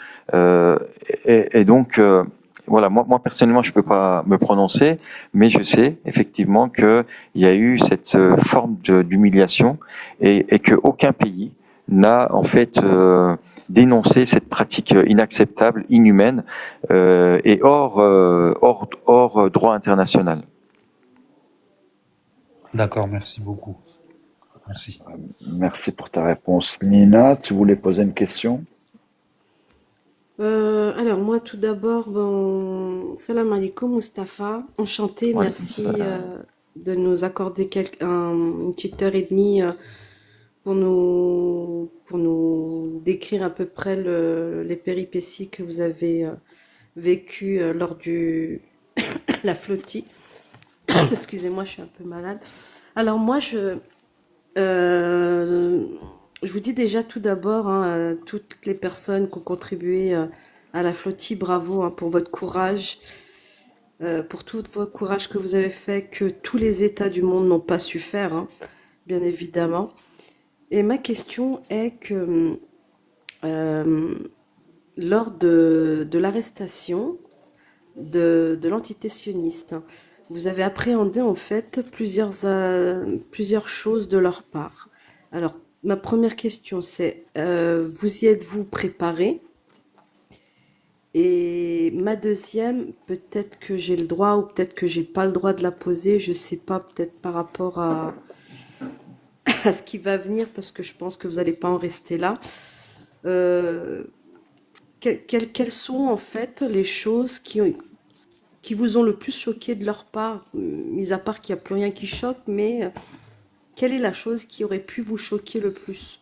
et donc voilà, moi personnellement, je peux pas me prononcer, mais je sais effectivement qu'il y a eu cette forme d'humiliation et que aucun pays n'a en fait dénoncé cette pratique inacceptable, inhumaine et hors droit international. D'accord, merci beaucoup. Merci. Merci pour ta réponse. Nina, tu voulais poser une question? Alors moi tout d'abord, bon, salam alaikum Mustapha, enchanté, Wa alaykoum merci salam. de nous accorder une petite heure et demie pour nous décrire à peu près les péripéties que vous avez vécues lors du la flottille. Excusez-moi, je suis un peu malade. Alors moi euh, je vous dis déjà tout d'abord, hein, toutes les personnes qui ont contribué à la flottille, bravo hein, pour votre courage, pour tout votre courage que vous avez fait, que tous les États du monde n'ont pas su faire, hein, bien évidemment. Et ma question est que euh, lors de l'arrestation de l'entité sioniste, hein, vous avez appréhendé en fait plusieurs choses de leur part. Alors, ma première question c'est, vous y êtes-vous préparé? Et ma deuxième, peut-être que j'ai le droit ou peut-être que j'ai pas le droit de la poser, je sais pas, peut-être par rapport à ce qui va venir, parce que je pense que vous n'allez pas en rester là. Euh, quelles sont en fait les choses qui vous ont le plus choqué de leur part, mis à part qu'il n'y a plus rien qui choque, mais quelle est la chose qui aurait pu vous choquer le plus?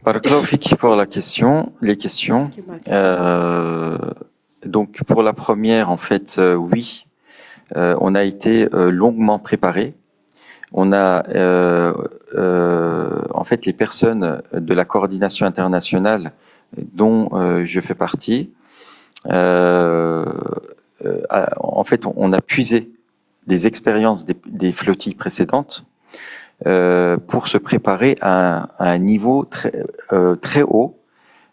Barakallahu fik pour les questions. Donc pour la première, en fait, oui, on a été longuement préparé. On a, en fait, les personnes de la coordination internationale dont je fais partie, en fait, on a puisé des expériences des flottilles précédentes pour se préparer à un niveau très haut,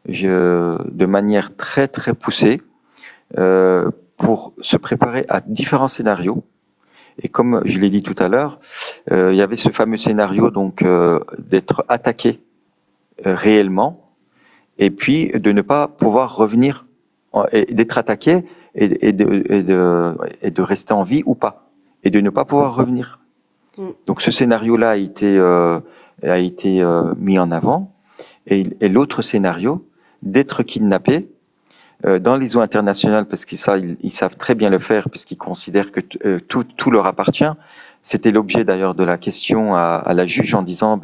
de manière très très poussée, pour se préparer à différents scénarios. Et comme je l'ai dit tout à l'heure, il y avait ce fameux scénario donc d'être attaqué réellement, et puis de ne pas pouvoir revenir, et d'être attaqué et de rester en vie ou pas, et de ne pas pouvoir revenir. Donc ce scénario-là a été mis en avant, et l'autre scénario d'être kidnappé dans les eaux internationales, parce qu'ils savent très bien le faire, puisqu'ils considèrent que tout leur appartient. C'était l'objet d'ailleurs de la question à la juge en disant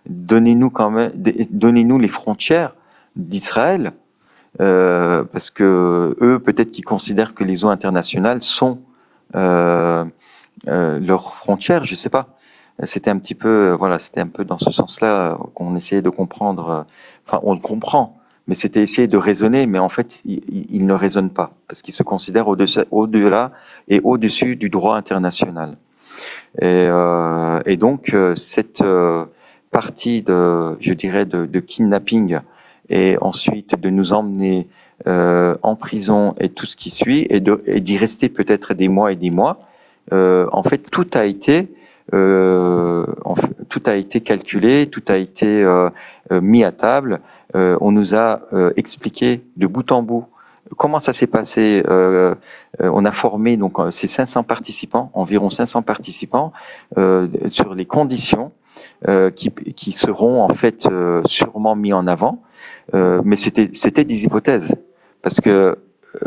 donnez-nous les frontières d'Israël, parce que eux peut-être qu'ils considèrent que les eaux internationales sont leurs frontières, je sais pas. C'était un petit peu c'était un peu dans ce sens-là qu'on essayait de comprendre. Enfin, on le comprend, mais c'était essayer de raisonner, mais en fait, ils ne raisonnent pas, parce qu'ils se considèrent au-delà et au-dessus du droit international. Et donc, cette partie je dirais, de kidnapping, et ensuite de nous emmener en prison et tout ce qui suit, et d'y rester peut-être des mois et des mois, en fait, tout a été calculé, tout a été mis à table. On nous a expliqué de bout en bout comment ça s'est passé. On a formé donc ces 500 participants, environ 500 participants, sur les conditions qui seront en fait sûrement mis en avant. Mais c'était des hypothèses, parce que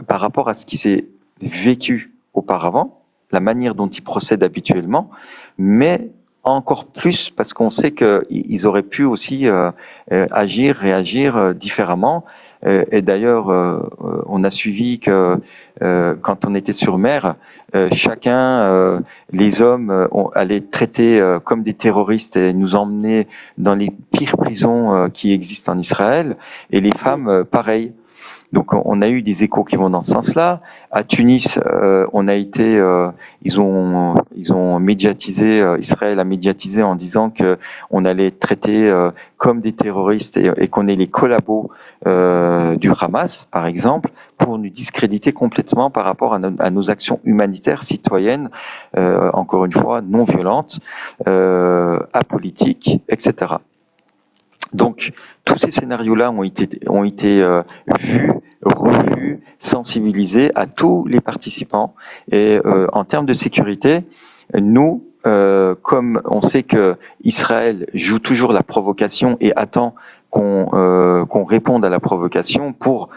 par rapport à ce qui s'est vécu auparavant, la manière dont ils procèdent habituellement, mais encore plus parce qu'on sait qu'ils auraient pu aussi réagir différemment. Et d'ailleurs, on a suivi que quand on était sur mer, chacun, les hommes, allaient traiter comme des terroristes et nous emmener dans les pires prisons qui existent en Israël, et les femmes, pareil. Donc on a eu des échos qui vont dans ce sens-là. À Tunis, on a été, ils ont médiatisé, Israël a médiatisé en disant que on allait être traité comme des terroristes et qu'on est les collabos du Hamas, par exemple, pour nous discréditer complètement par rapport à nos actions humanitaires, citoyennes, encore une fois, non violentes, apolitiques, etc. Donc, tous ces scénarios-là ont été vus, revus, sensibilisés à tous les participants. Et en termes de sécurité, nous, comme on sait que Israël joue toujours la provocation et attend qu'on réponde à la provocation pour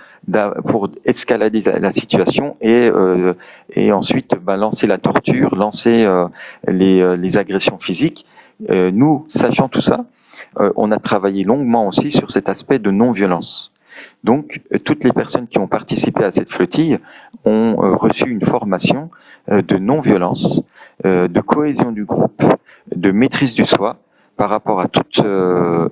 escalader la situation et ensuite lancer la torture, lancer les agressions physiques. Nous, sachant tout ça, on a travaillé longuement aussi sur cet aspect de non-violence. Donc, toutes les personnes qui ont participé à cette flottille ont reçu une formation de non-violence, de cohésion du groupe, de maîtrise du soi par rapport à toute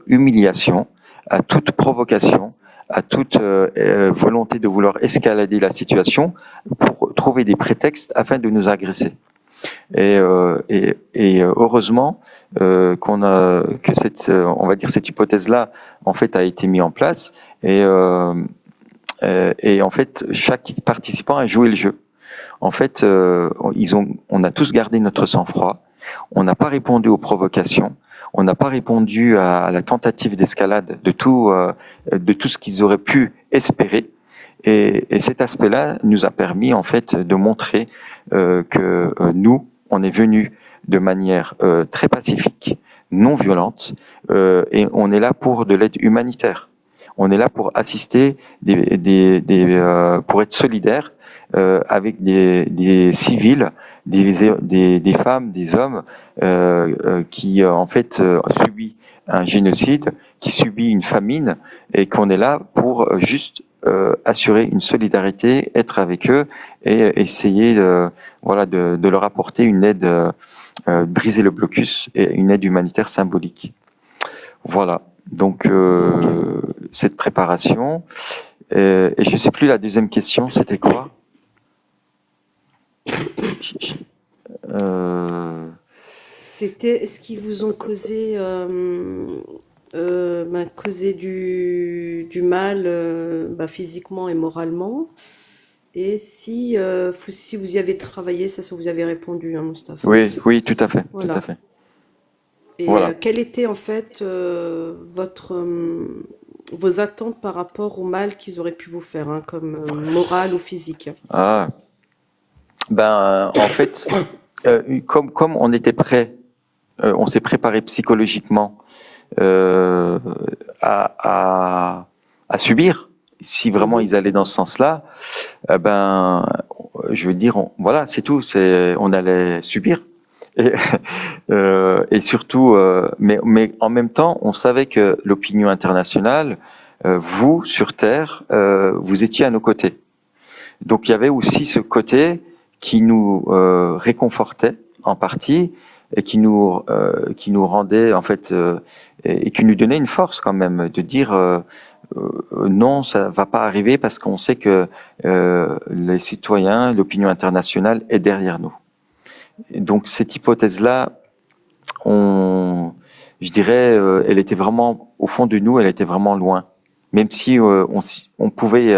humiliation, à toute provocation, à toute volonté de vouloir escalader la situation pour trouver des prétextes afin de nous agresser. Et heureusement que on va dire cette hypothèse-là, en fait, a été mise en place et en fait, chaque participant a joué le jeu. En fait, on a tous gardé notre sang-froid. On n'a pas répondu aux provocations. On n'a pas répondu à la tentative d'escalade de tout ce qu'ils auraient pu espérer. Et cet aspect-là nous a permis, en fait, de montrer que nous, on est venus de manière très pacifique, non violente, et on est là pour de l'aide humanitaire. On est là pour assister, pour être solidaire avec des civils, des femmes, des hommes qui en fait subit un génocide, qui subit une famine, et qu'on est là pour juste assurer une solidarité, être avec eux et essayer de leur apporter une aide, briser le blocus et une aide humanitaire symbolique. Voilà. Donc cette préparation. Et je sais plus la deuxième question, c'était quoi? C'était, est-ce qu'ils vous ont causé, causé du mal physiquement et moralement? Et si vous y avez travaillé, ça vous avez répondu, hein, Mustapha. Oui, tout à fait, Voilà. tout à fait. Et Voilà. quelle était en fait vos attentes par rapport au mal qu'ils auraient pu vous faire, hein, comme moral ou physique? Ah, en fait, comme on était prêt, on s'est préparé psychologiquement à subir, si vraiment ils allaient dans ce sens-là, je veux dire, voilà, c'est tout, on allait subir. Et surtout, mais en même temps, on savait que l'opinion internationale, vous, sur Terre, vous étiez à nos côtés. Donc il y avait aussi ce côté qui nous réconfortait en partie et qui nous rendait en fait et qui nous donnait une force quand même de dire non, ça va pas arriver parce qu'on sait que les citoyens, l'opinion internationale est derrière nous. Et donc cette hypothèse-là, je dirais, elle était vraiment au fond de nous, elle était vraiment loin. Même si on pouvait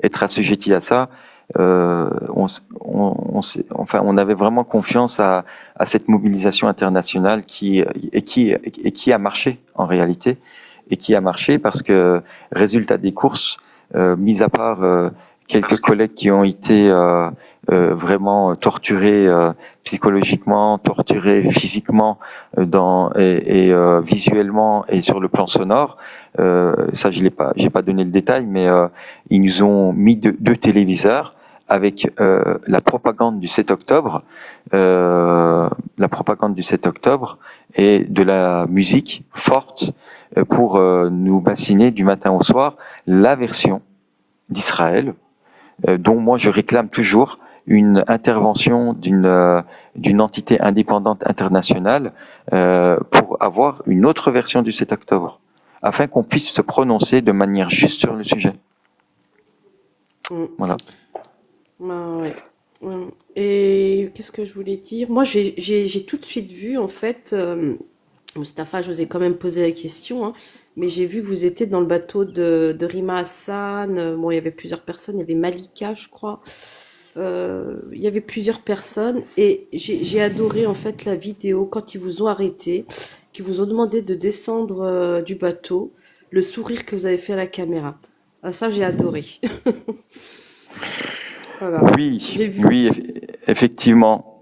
être assujetti à ça, on avait vraiment confiance à cette mobilisation internationale qui a marché en réalité, et qui a marché parce que résultat des courses, mis à part quelques collègues qui ont été vraiment torturés psychologiquement, torturés physiquement, visuellement et sur le plan sonore. Ça, j'ai pas donné le détail, mais ils nous ont mis deux téléviseurs avec la propagande du 7 octobre, et de la musique forte pour nous bassiner du matin au soir la version d'Israël, dont moi je réclame toujours une intervention d'une entité indépendante internationale pour avoir une autre version du 7 octobre, afin qu'on puisse se prononcer de manière juste sur le sujet. Voilà. Ouais. Et qu'est-ce que je voulais dire? Moi, j'ai tout de suite vu, en fait, Mustapha, je vous ai quand même posé la question, hein, mais j'ai vu que vous étiez dans le bateau de Rima Hassan. Bon, il y avait plusieurs personnes, il y avait Malika, je crois. Il y avait plusieurs personnes et j'ai adoré en fait la vidéo quand ils vous ont arrêté, qu'ils vous ont demandé de descendre du bateau, le sourire que vous avez fait à la caméra. Ah, ça, j'ai adoré. Voilà, Oui, j'ai vu. oui, effectivement,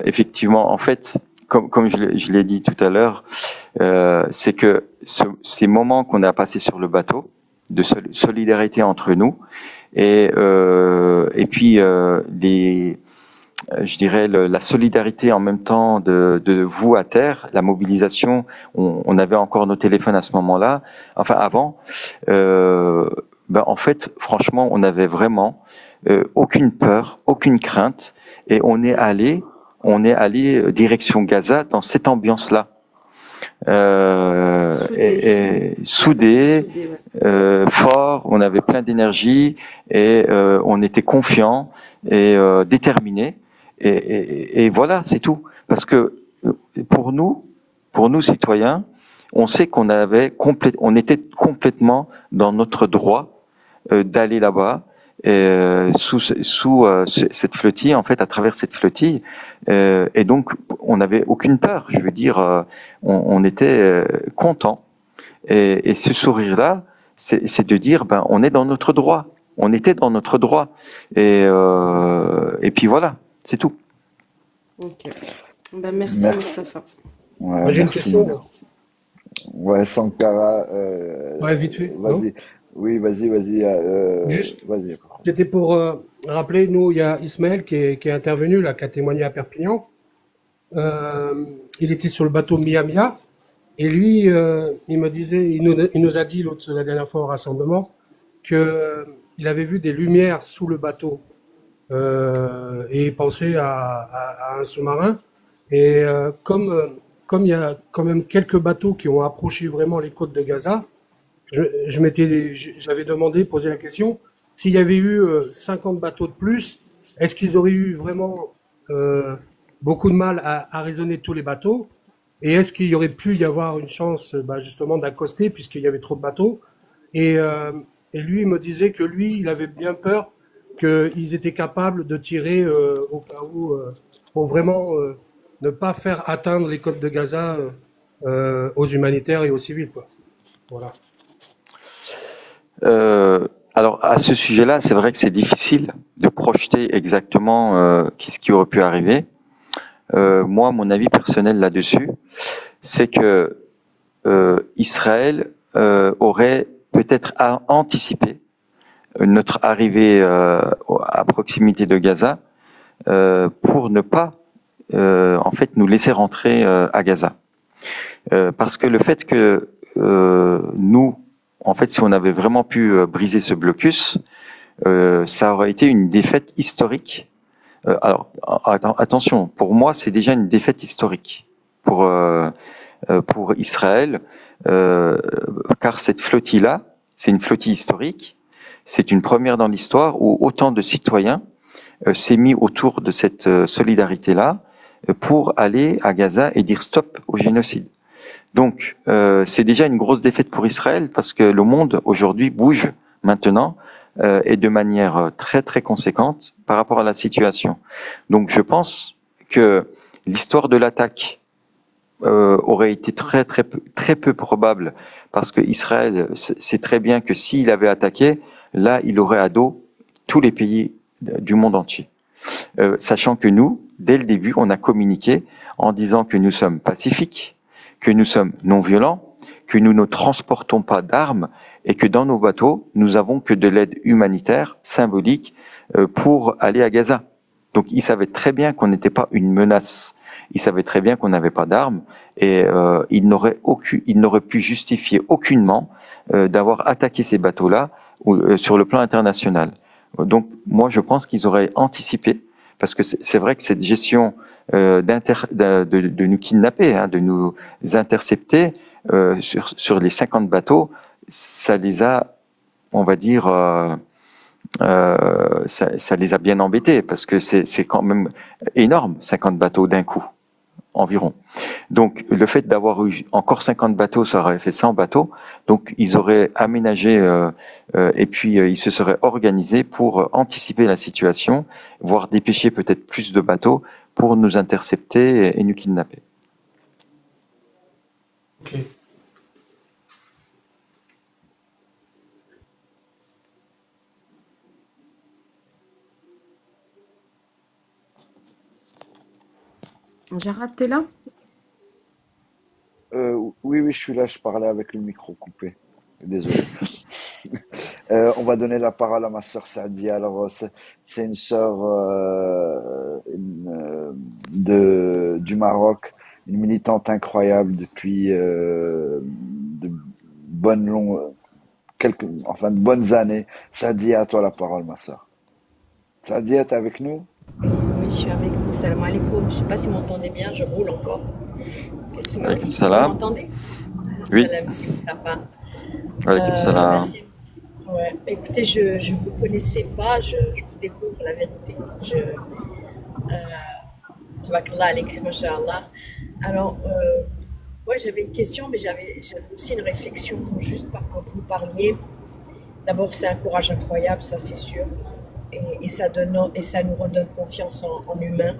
effectivement. En fait, comme je l'ai dit tout à l'heure, c'est que ces moments qu'on a passés sur le bateau, de solidarité entre nous, et puis je dirais la solidarité en même temps de vous à terre, la mobilisation. On avait encore nos téléphones à ce moment-là, enfin avant. Ben en fait, franchement, on avait vraiment aucune peur, aucune crainte, et on est allé direction Gaza dans cette ambiance-là, Soudé. et Vous êtes parti soudés, soudé, ouais. fort, on avait plein d'énergie et on était confiants et déterminés. Et voilà, c'est tout. Parce que pour nous citoyens, on sait on était complètement dans notre droit d'aller là-bas sous cette flottille, en fait, à travers cette flottille. Et donc, on n'avait aucune peur. Je veux dire, on était content. Et ce sourire-là, c'est de dire, ben, on est dans notre droit. On était dans notre droit. Et puis voilà, c'est tout. Ok. Ben, merci Merci. Mustapha. Ouais, Moi, j'ai une merci, question, Mouna. moi. Ouais, Sankara, Ouais, vite fait, non? vas-y. Oui, vas-y, Juste, vas-y. c'était pour rappeler, nous, il y a Ismaël qui est intervenu, là, qui a témoigné à Perpignan. Il était sur le bateau Mia, et lui, il me disait, il nous a dit la dernière fois au rassemblement que il avait vu des lumières sous le bateau et il pensait à un sous-marin. Et comme il y a quand même quelques bateaux qui ont approché vraiment les côtes de Gaza, j'avais demandé, posé la question, s'il y avait eu 50 bateaux de plus, est-ce qu'ils auraient eu vraiment euh, beaucoup de mal à raisonner tous les bateaux? Et est-ce qu'il y aurait pu y avoir une chance, bah, justement, d'accoster puisqu'il y avait trop de bateaux? Et, euh, et lui, il me disait que lui, il avait bien peur qu'ils étaient capables de tirer au cas où, pour vraiment ne pas faire atteindre les côtes de Gaza aux humanitaires et aux civils, quoi. Voilà. Alors à ce sujet-là, c'est vrai que c'est difficile de projeter exactement qu'est-ce qui aurait pu arriver. Moi, mon avis personnel là-dessus, c'est que Israël aurait peut-être anticipé notre arrivée à proximité de Gaza pour ne pas en fait nous laisser rentrer à Gaza. Parce que le fait que nous, en fait, si on avait vraiment pu briser ce blocus, ça aurait été une défaite historique. Alors, attention, pour moi, c'est déjà une défaite historique pour Israël, car cette flottille-là, c'est une flottille historique. C'est une première dans l'histoire où autant de citoyens s'est mis autour de cette solidarité-là pour aller à Gaza et dire stop au génocide. Donc, c'est déjà une grosse défaite pour Israël parce que le monde aujourd'hui bouge maintenant et de manière très très conséquente par rapport à la situation. Donc, je pense que l'histoire de l'attaque aurait été très peu probable parce que Israël sait très bien que s'il avait attaqué, là, il aurait à dos tous les pays du monde entier. Sachant que nous, dès le début, on a communiqué en disant que nous sommes pacifiques, que nous sommes non violents, que nous ne transportons pas d'armes et que dans nos bateaux, nous avons que de l'aide humanitaire symbolique pour aller à Gaza. Donc ils savaient très bien qu'on n'était pas une menace. Ils savaient très bien qu'on n'avait pas d'armes et ils n'auraient pu justifier aucunement d'avoir attaqué ces bateaux-là sur le plan international. Donc moi je pense qu'ils auraient anticipé parce que c'est vrai que cette gestion de nous kidnapper, hein, de nous intercepter sur les 50 bateaux, ça les a, on va dire, ça les a bien embêtés parce que c'est quand même énorme, 50 bateaux d'un coup. environ. Donc le fait d'avoir eu encore 50 bateaux, ça aurait fait 100 bateaux. Donc ils auraient aménagé et puis ils se seraient organisés pour anticiper la situation, voire dépêcher peut-être plus de bateaux pour nous intercepter et nous kidnapper. Ok. Gérard, t'es là? Oui, je suis là, je parlais avec le micro coupé. Désolé. On va donner la parole à ma sœur Sadia. Alors, c'est une sœur du Maroc, une militante incroyable depuis de de bonnes années. Sadia, à toi la parole, ma sœur. Sadia, t'es avec nous? Oui, je suis avec vous. Salam alaikum. Je ne sais pas si vous m'entendez bien, je roule encore. Alaykoum Vous salam. m'entendez? Oui. Salam, c'est Mustapha. Alaykoum salam. Merci. Ouais. Écoutez, je ne vous connaissais pas, je vous découvre la vérité. Tabarakallah alaik, masha'Allah. Alors, moi j'avais une question, mais j'avais aussi une réflexion, juste quand vous parliez. D'abord, c'est un courage incroyable, ça c'est sûr. Et ça nous redonne confiance en humain.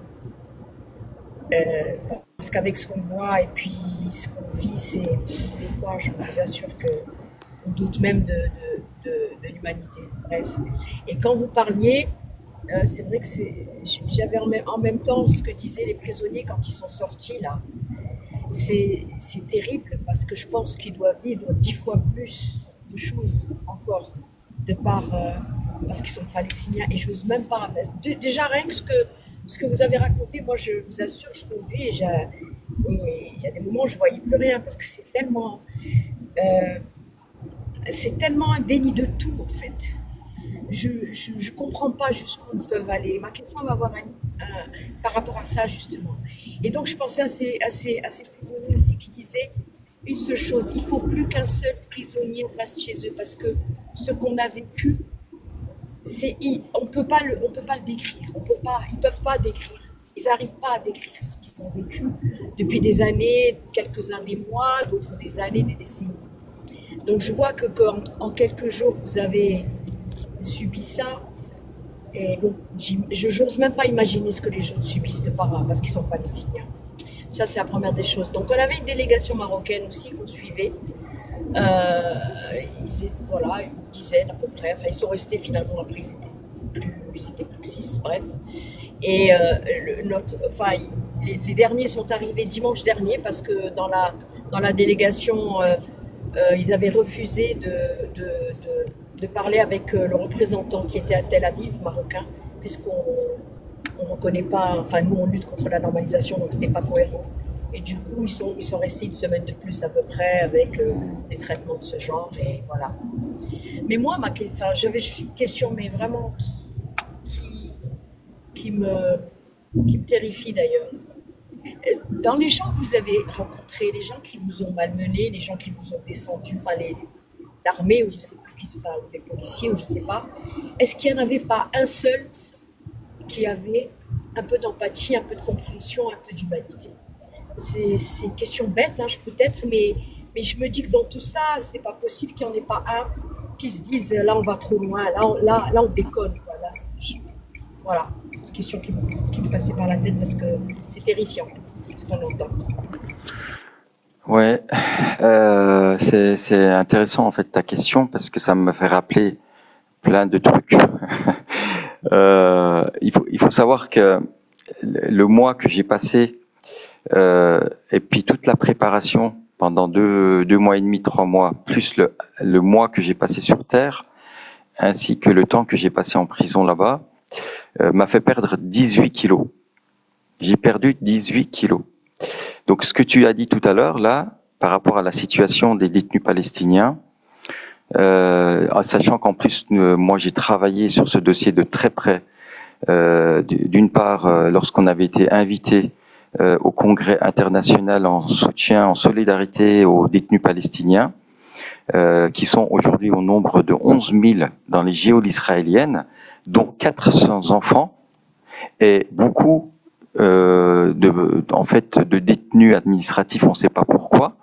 Parce qu'avec ce qu'on voit et puis ce qu'on vit, des fois, je vous assure qu'on doute même de l'humanité. Bref. Et quand vous parliez, c'est vrai que j'avais en même temps ce que disaient les prisonniers quand ils sont sortis là. C'est terrible parce que je pense qu'ils doivent vivre 10 fois plus de choses encore parce qu'ils sont palestiniens et je n'ose même pas. Déjà rien que ce que vous avez raconté, moi je vous assure, je conduis et il y a des moments où je ne voyais plus rien parce que c'est tellement un déni de tout en fait. Je ne comprends pas jusqu'où ils peuvent aller. Ma question va avoir par rapport à ça justement. Et donc je pensais à ces prisonniers aussi qui disaient une seule chose, il ne faut plus qu'un seul prisonnier reste chez eux parce que ce qu'on a vécu, on peut pas le décrire. Ils peuvent pas décrire. Ils n'arrivent pas à décrire ce qu'ils ont vécu depuis des années, quelques-uns des mois, d'autres des années, des décennies. Donc je vois qu'en quelques jours, vous avez subi ça. Et bon, j'ose même pas imaginer ce que les gens subissent de par là, parce qu'ils sont palestiniens. Ça, c'est la première des choses. Donc on avait une délégation marocaine aussi qu'on suivait. Voilà, une dizaine à peu près. Enfin, ils sont restés finalement, après ils étaient plus que 6, bref. Et les derniers sont arrivés dimanche dernier parce que dans la délégation, ils avaient refusé de parler avec le représentant qui était à Tel Aviv, marocain, puisqu'on ne reconnaît pas, enfin nous on lutte contre la normalisation, donc ce n'était pas cohérent. Et du coup, ils sont restés une semaine de plus à peu près avec des traitements de ce genre, et voilà. Mais moi, j'avais juste une question, mais vraiment qui me terrifie d'ailleurs. Dans les gens que vous avez rencontrés, les gens qui vous ont malmenés, les gens qui vous ont descendu, enfin l'armée ou je sais plus qui, ou les policiers ou je sais pas, est-ce qu'il n'y en avait pas un seul qui avait un peu d'empathie, un peu de compréhension, un peu d'humanité? C'est une question bête, hein, peut-être, mais je me dis que dans tout ça, c'est pas possible qu'il n'y en ait pas un qui se dise là on va trop loin, là on déconne, quoi. Voilà, c'est une question qui me passait par la tête parce que c'est terrifiant ce qu'on entend. Ouais, c'est intéressant en fait ta question parce que ça me fait rappeler plein de trucs. Il faut savoir que le mois que j'ai passé et puis toute la préparation pendant 2 mois et demi, 3 mois, plus le mois que j'ai passé sur Terre, ainsi que le temps que j'ai passé en prison là-bas, m'a fait perdre 18 kilos. J'ai perdu 18 kilos. Donc ce que tu as dit tout à l'heure, là, par rapport à la situation des détenus palestiniens, sachant qu'en plus, moi j'ai travaillé sur ce dossier de très près, d'une part, lorsqu'on avait été invité au Congrès international en soutien, en solidarité aux détenus palestiniens, qui sont aujourd'hui au nombre de 11 000 dans les geôles israéliennes, dont 400 enfants, et beaucoup en fait, de détenus administratifs, on ne sait pas pourquoi,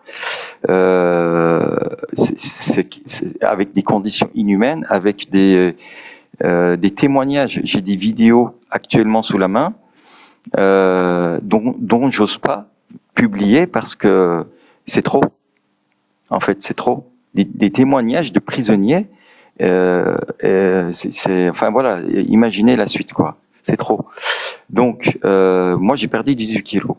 avec des conditions inhumaines, avec des témoignages. J'ai des vidéos actuellement sous la main, dont j'ose pas publier parce que c'est trop. En fait, c'est trop. Des témoignages de prisonniers. Enfin voilà, imaginez la suite, quoi. C'est trop. Donc, moi, j'ai perdu 18 kilos.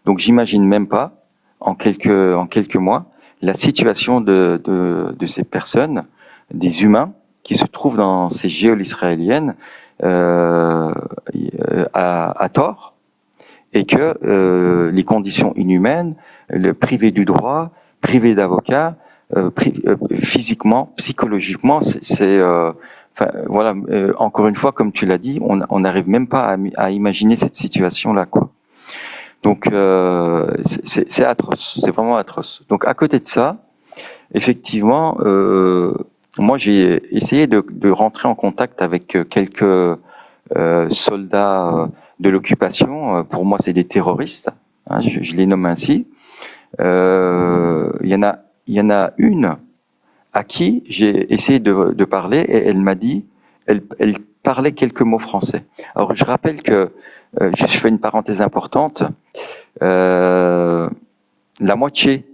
Donc, j'imagine même pas, en quelques mois, la situation de ces personnes, des humains, qui se trouvent dans ces geôles israéliennes à tort, et que les conditions inhumaines, le privé du droit, privé d'avocats, physiquement, psychologiquement, enfin, voilà, encore une fois, comme tu l'as dit, on n'arrive même pas à imaginer cette situation-là, quoi. Donc, c'est atroce, c'est vraiment atroce. Donc, à côté de ça, effectivement, moi, j'ai essayé de rentrer en contact avec quelques soldats de l'occupation. Pour moi, c'est des terroristes, hein, je les nomme ainsi. Il y en a une à qui j'ai essayé de parler et elle m'a dit, elle parlait quelques mots français. Alors je rappelle que, je fais une parenthèse importante, la moitié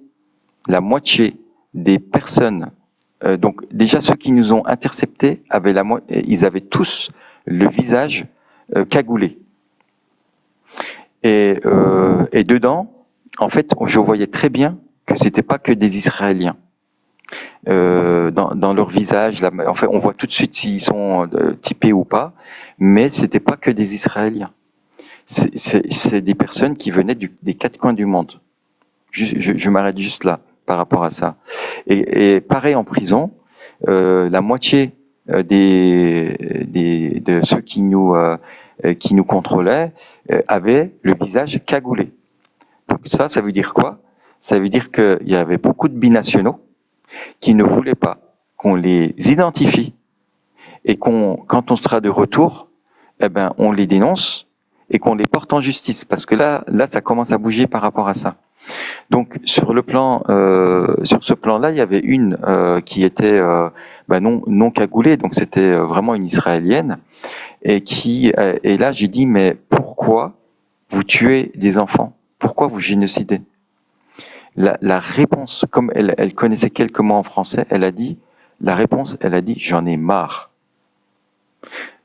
des personnes, donc déjà ceux qui nous ont interceptés ils avaient tous le visage cagoulé. Et dedans, en fait, je voyais très bien que c'était pas que des Israéliens. Dans leur visage, là, en fait, on voit tout de suite s'ils sont typés ou pas, mais c'était pas que des Israéliens. C'est des personnes qui venaient des quatre coins du monde. Je m'arrête juste là par rapport à ça. Et pareil en prison, la moitié de ceux qui nous contrôlaient avaient le visage cagoulé. Donc ça veut dire quoi? Ça veut dire qu'il y avait beaucoup de binationaux qui ne voulaient pas qu'on les identifie et quand on sera de retour, eh ben, on les dénonce et qu'on les porte en justice. Parce que là, ça commence à bouger par rapport à ça. Donc, sur ce plan-là, il y avait une qui était non cagoulée, donc c'était vraiment une Israélienne, et là, j'ai dit, mais pourquoi vous tuez des enfants? Pourquoi vous génocidez? La réponse, comme elle connaissait quelques mots en français, elle a dit, j'en ai marre.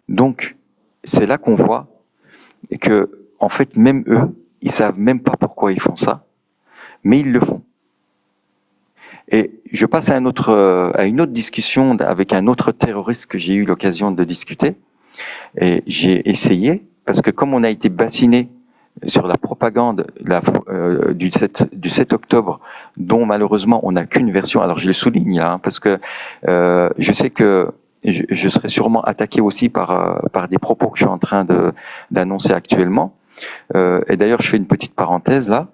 Donc, c'est là qu'on voit que, en fait, même eux, ils savent même pas pourquoi ils font ça, mais ils le font. Et je passe à une autre discussion avec un autre terroriste que j'ai eu l'occasion de discuter. Et j'ai essayé, parce que comme on a été bassiné sur la propagande du 7 octobre, dont malheureusement on n'a qu'une version. Alors je le souligne là, hein, parce que je sais que je serai sûrement attaqué aussi par des propos que je suis en train d'annoncer actuellement. Et d'ailleurs, je fais une petite parenthèse là.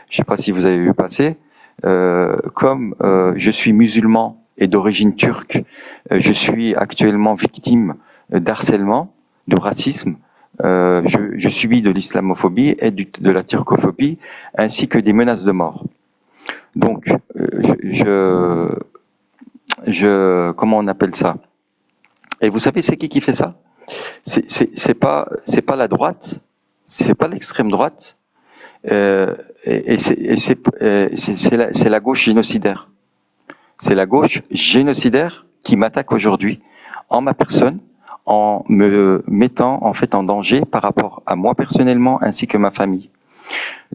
Je ne sais pas si vous avez vu passer. Comme je suis musulman et d'origine turque, je suis actuellement victime d'harcèlement, de racisme. Je subis de l'islamophobie et de la turcophobie, ainsi que des menaces de mort. Donc, comment on appelle ça? Et vous savez, c'est qui fait ça? C'est pas la droite, c'est pas l'extrême droite, et c'est la gauche génocidaire. C'est la gauche génocidaire qui m'attaque aujourd'hui en ma personne, en me mettant en fait en danger par rapport à moi personnellement ainsi que ma famille.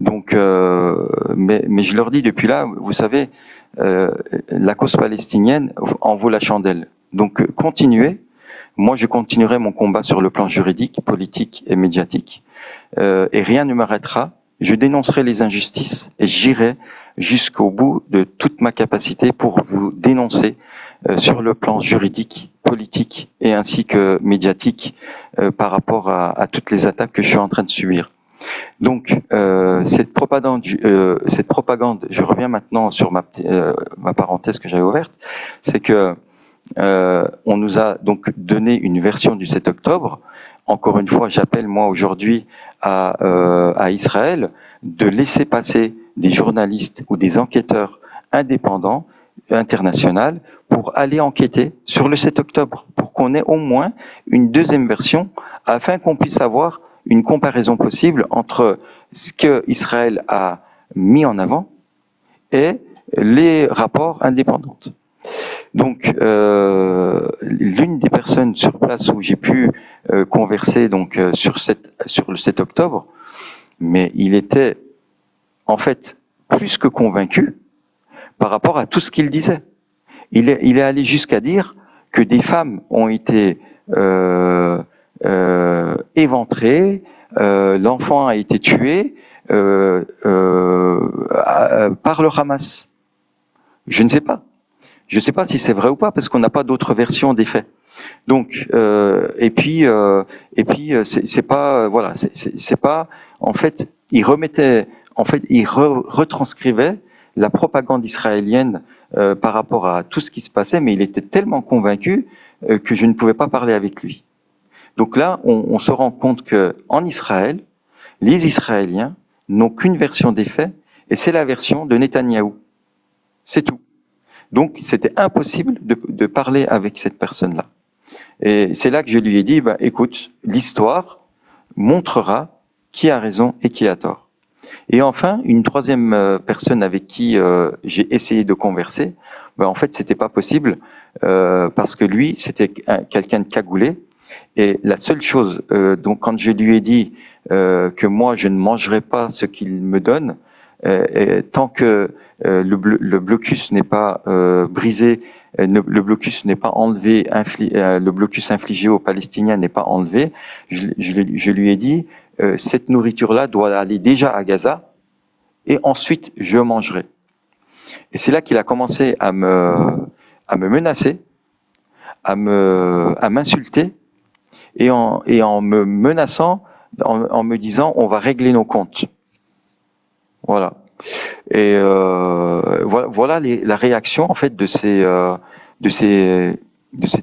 Donc, mais je leur dis depuis là, vous savez, la cause palestinienne en vaut la chandelle. Donc, continuez. Moi, je continuerai mon combat sur le plan juridique, politique et médiatique, et rien ne m'arrêtera. Je dénoncerai les injustices et j'irai jusqu'au bout de toute ma capacité pour vous dénoncer sur le plan juridique, politique et ainsi que médiatique par rapport à toutes les attaques que je suis en train de subir. Donc cette propagande, je reviens maintenant sur ma parenthèse que j'avais ouverte, c'est que on nous a donc donné une version du 7 octobre encore une fois, j'appelle moi aujourd'hui à Israël de laisser passer des journalistes ou des enquêteurs indépendants, internationaux, pour aller enquêter sur le 7 octobre, pour qu'on ait au moins une deuxième version, afin qu'on puisse avoir une comparaison possible entre ce que Israël a mis en avant et les rapports indépendants. Donc, l'une des personnes sur place où j'ai pu converser donc sur le 7 octobre, mais il était en fait plus que convaincu par rapport à tout ce qu'il disait. Il est allé jusqu'à dire que des femmes ont été éventrées, l'enfant a été tué par le Hamas. Je ne sais pas. Je ne sais pas si c'est vrai ou pas, parce qu'on n'a pas d'autre version des faits. Donc, et puis c'est pas, voilà, c'est pas, en fait, il retranscrivait la propagande israélienne par rapport à tout ce qui se passait, mais il était tellement convaincu que je ne pouvais pas parler avec lui. Donc là, on se rend compte que en Israël, les Israéliens n'ont qu'une version des faits, et c'est la version de Netanyahou. C'est tout. Donc, c'était impossible de parler avec cette personne-là. Et c'est là que je lui ai dit, écoute, l'histoire montrera qui a raison et qui a tort. Et enfin, une troisième personne avec qui j'ai essayé de converser, en fait, c'était pas possible parce que lui, c'était quelqu'un de cagoulé. Et la seule chose, donc quand je lui ai dit que moi, je ne mangerai pas ce qu'il me donne, et tant que le blocus n'est pas brisé, le blocus n'est pas enlevé, le blocus infligé aux Palestiniens n'est pas enlevé, je lui ai dit, cette nourriture-là doit aller déjà à Gaza, et ensuite je mangerai. Et c'est là qu'il a commencé à me menacer, à m'insulter, et en me menaçant, en me disant, on va régler nos comptes. Voilà. Et voilà la réaction en fait de ces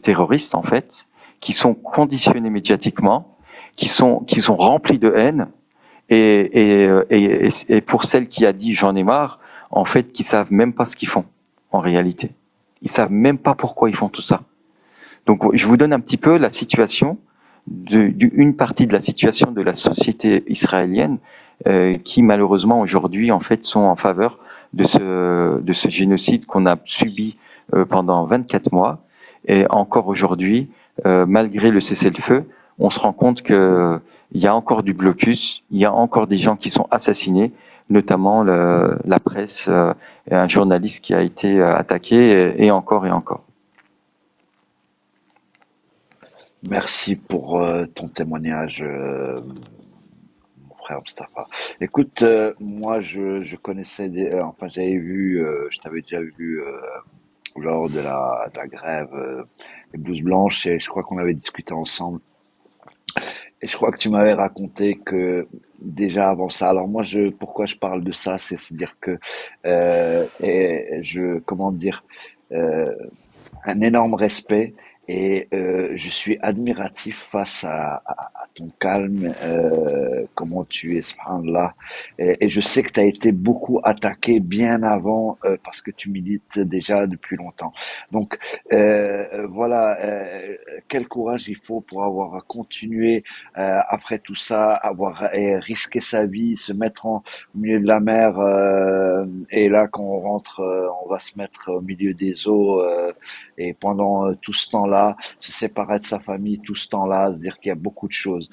terroristes en fait qui sont conditionnés médiatiquement, qui sont remplis de haine et pour celle qui a dit j'en ai marre, en fait, qui savent même pas ce qu'ils font en réalité. Ils savent même pas pourquoi ils font tout ça. Donc je vous donne un petit peu la situation une partie de la situation de la société israélienne qui malheureusement aujourd'hui en fait sont en faveur de ce génocide qu'on a subi pendant 24 mois et encore aujourd'hui malgré le cessez-le-feu on se rend compte que il y a encore du blocus, il y a encore des gens qui sont assassinés, notamment la presse et un journaliste qui a été attaqué et encore et encore. Merci pour ton témoignage, mon frère Mustapha. Écoute, moi je connaissais enfin j'avais vu, je t'avais déjà vu lors de la grève des blouses blanches et je crois qu'on avait discuté ensemble. Et je crois que tu m'avais raconté que déjà avant ça. Alors moi, pourquoi je parle de ça, c'est-à-dire que comment dire, euh, un énorme respect et je suis admiratif face à ton calme, comment tu es, subhanallah. Et je sais que tu as été beaucoup attaqué bien avant parce que tu milites déjà depuis longtemps. Donc voilà, quel courage il faut pour avoir continué après tout ça, avoir risqué sa vie, se mettre au milieu de la mer et là quand on rentre, on va se mettre au milieu des eaux. Et pendant tout ce temps-là, se séparer de sa famille, tout ce temps-là, c'est-à-dire qu'il y a beaucoup de choses.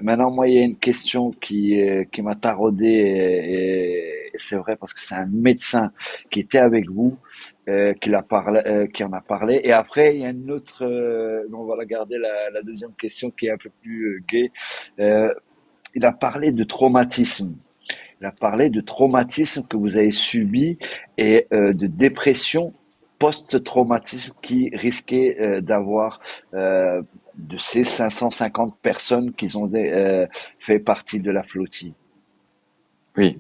Maintenant, moi, il y a une question qui m'a taraudé et c'est vrai parce que c'est un médecin qui était avec vous, qui en a parlé. Et après, il y a une autre, on va la garder la deuxième question qui est un peu plus gaie. Il a parlé de traumatisme. Il a parlé de traumatisme que vous avez subi et de dépression post-traumatisme qui risquait d'avoir de ces 550 personnes qui ont fait partie de la flottille. Oui.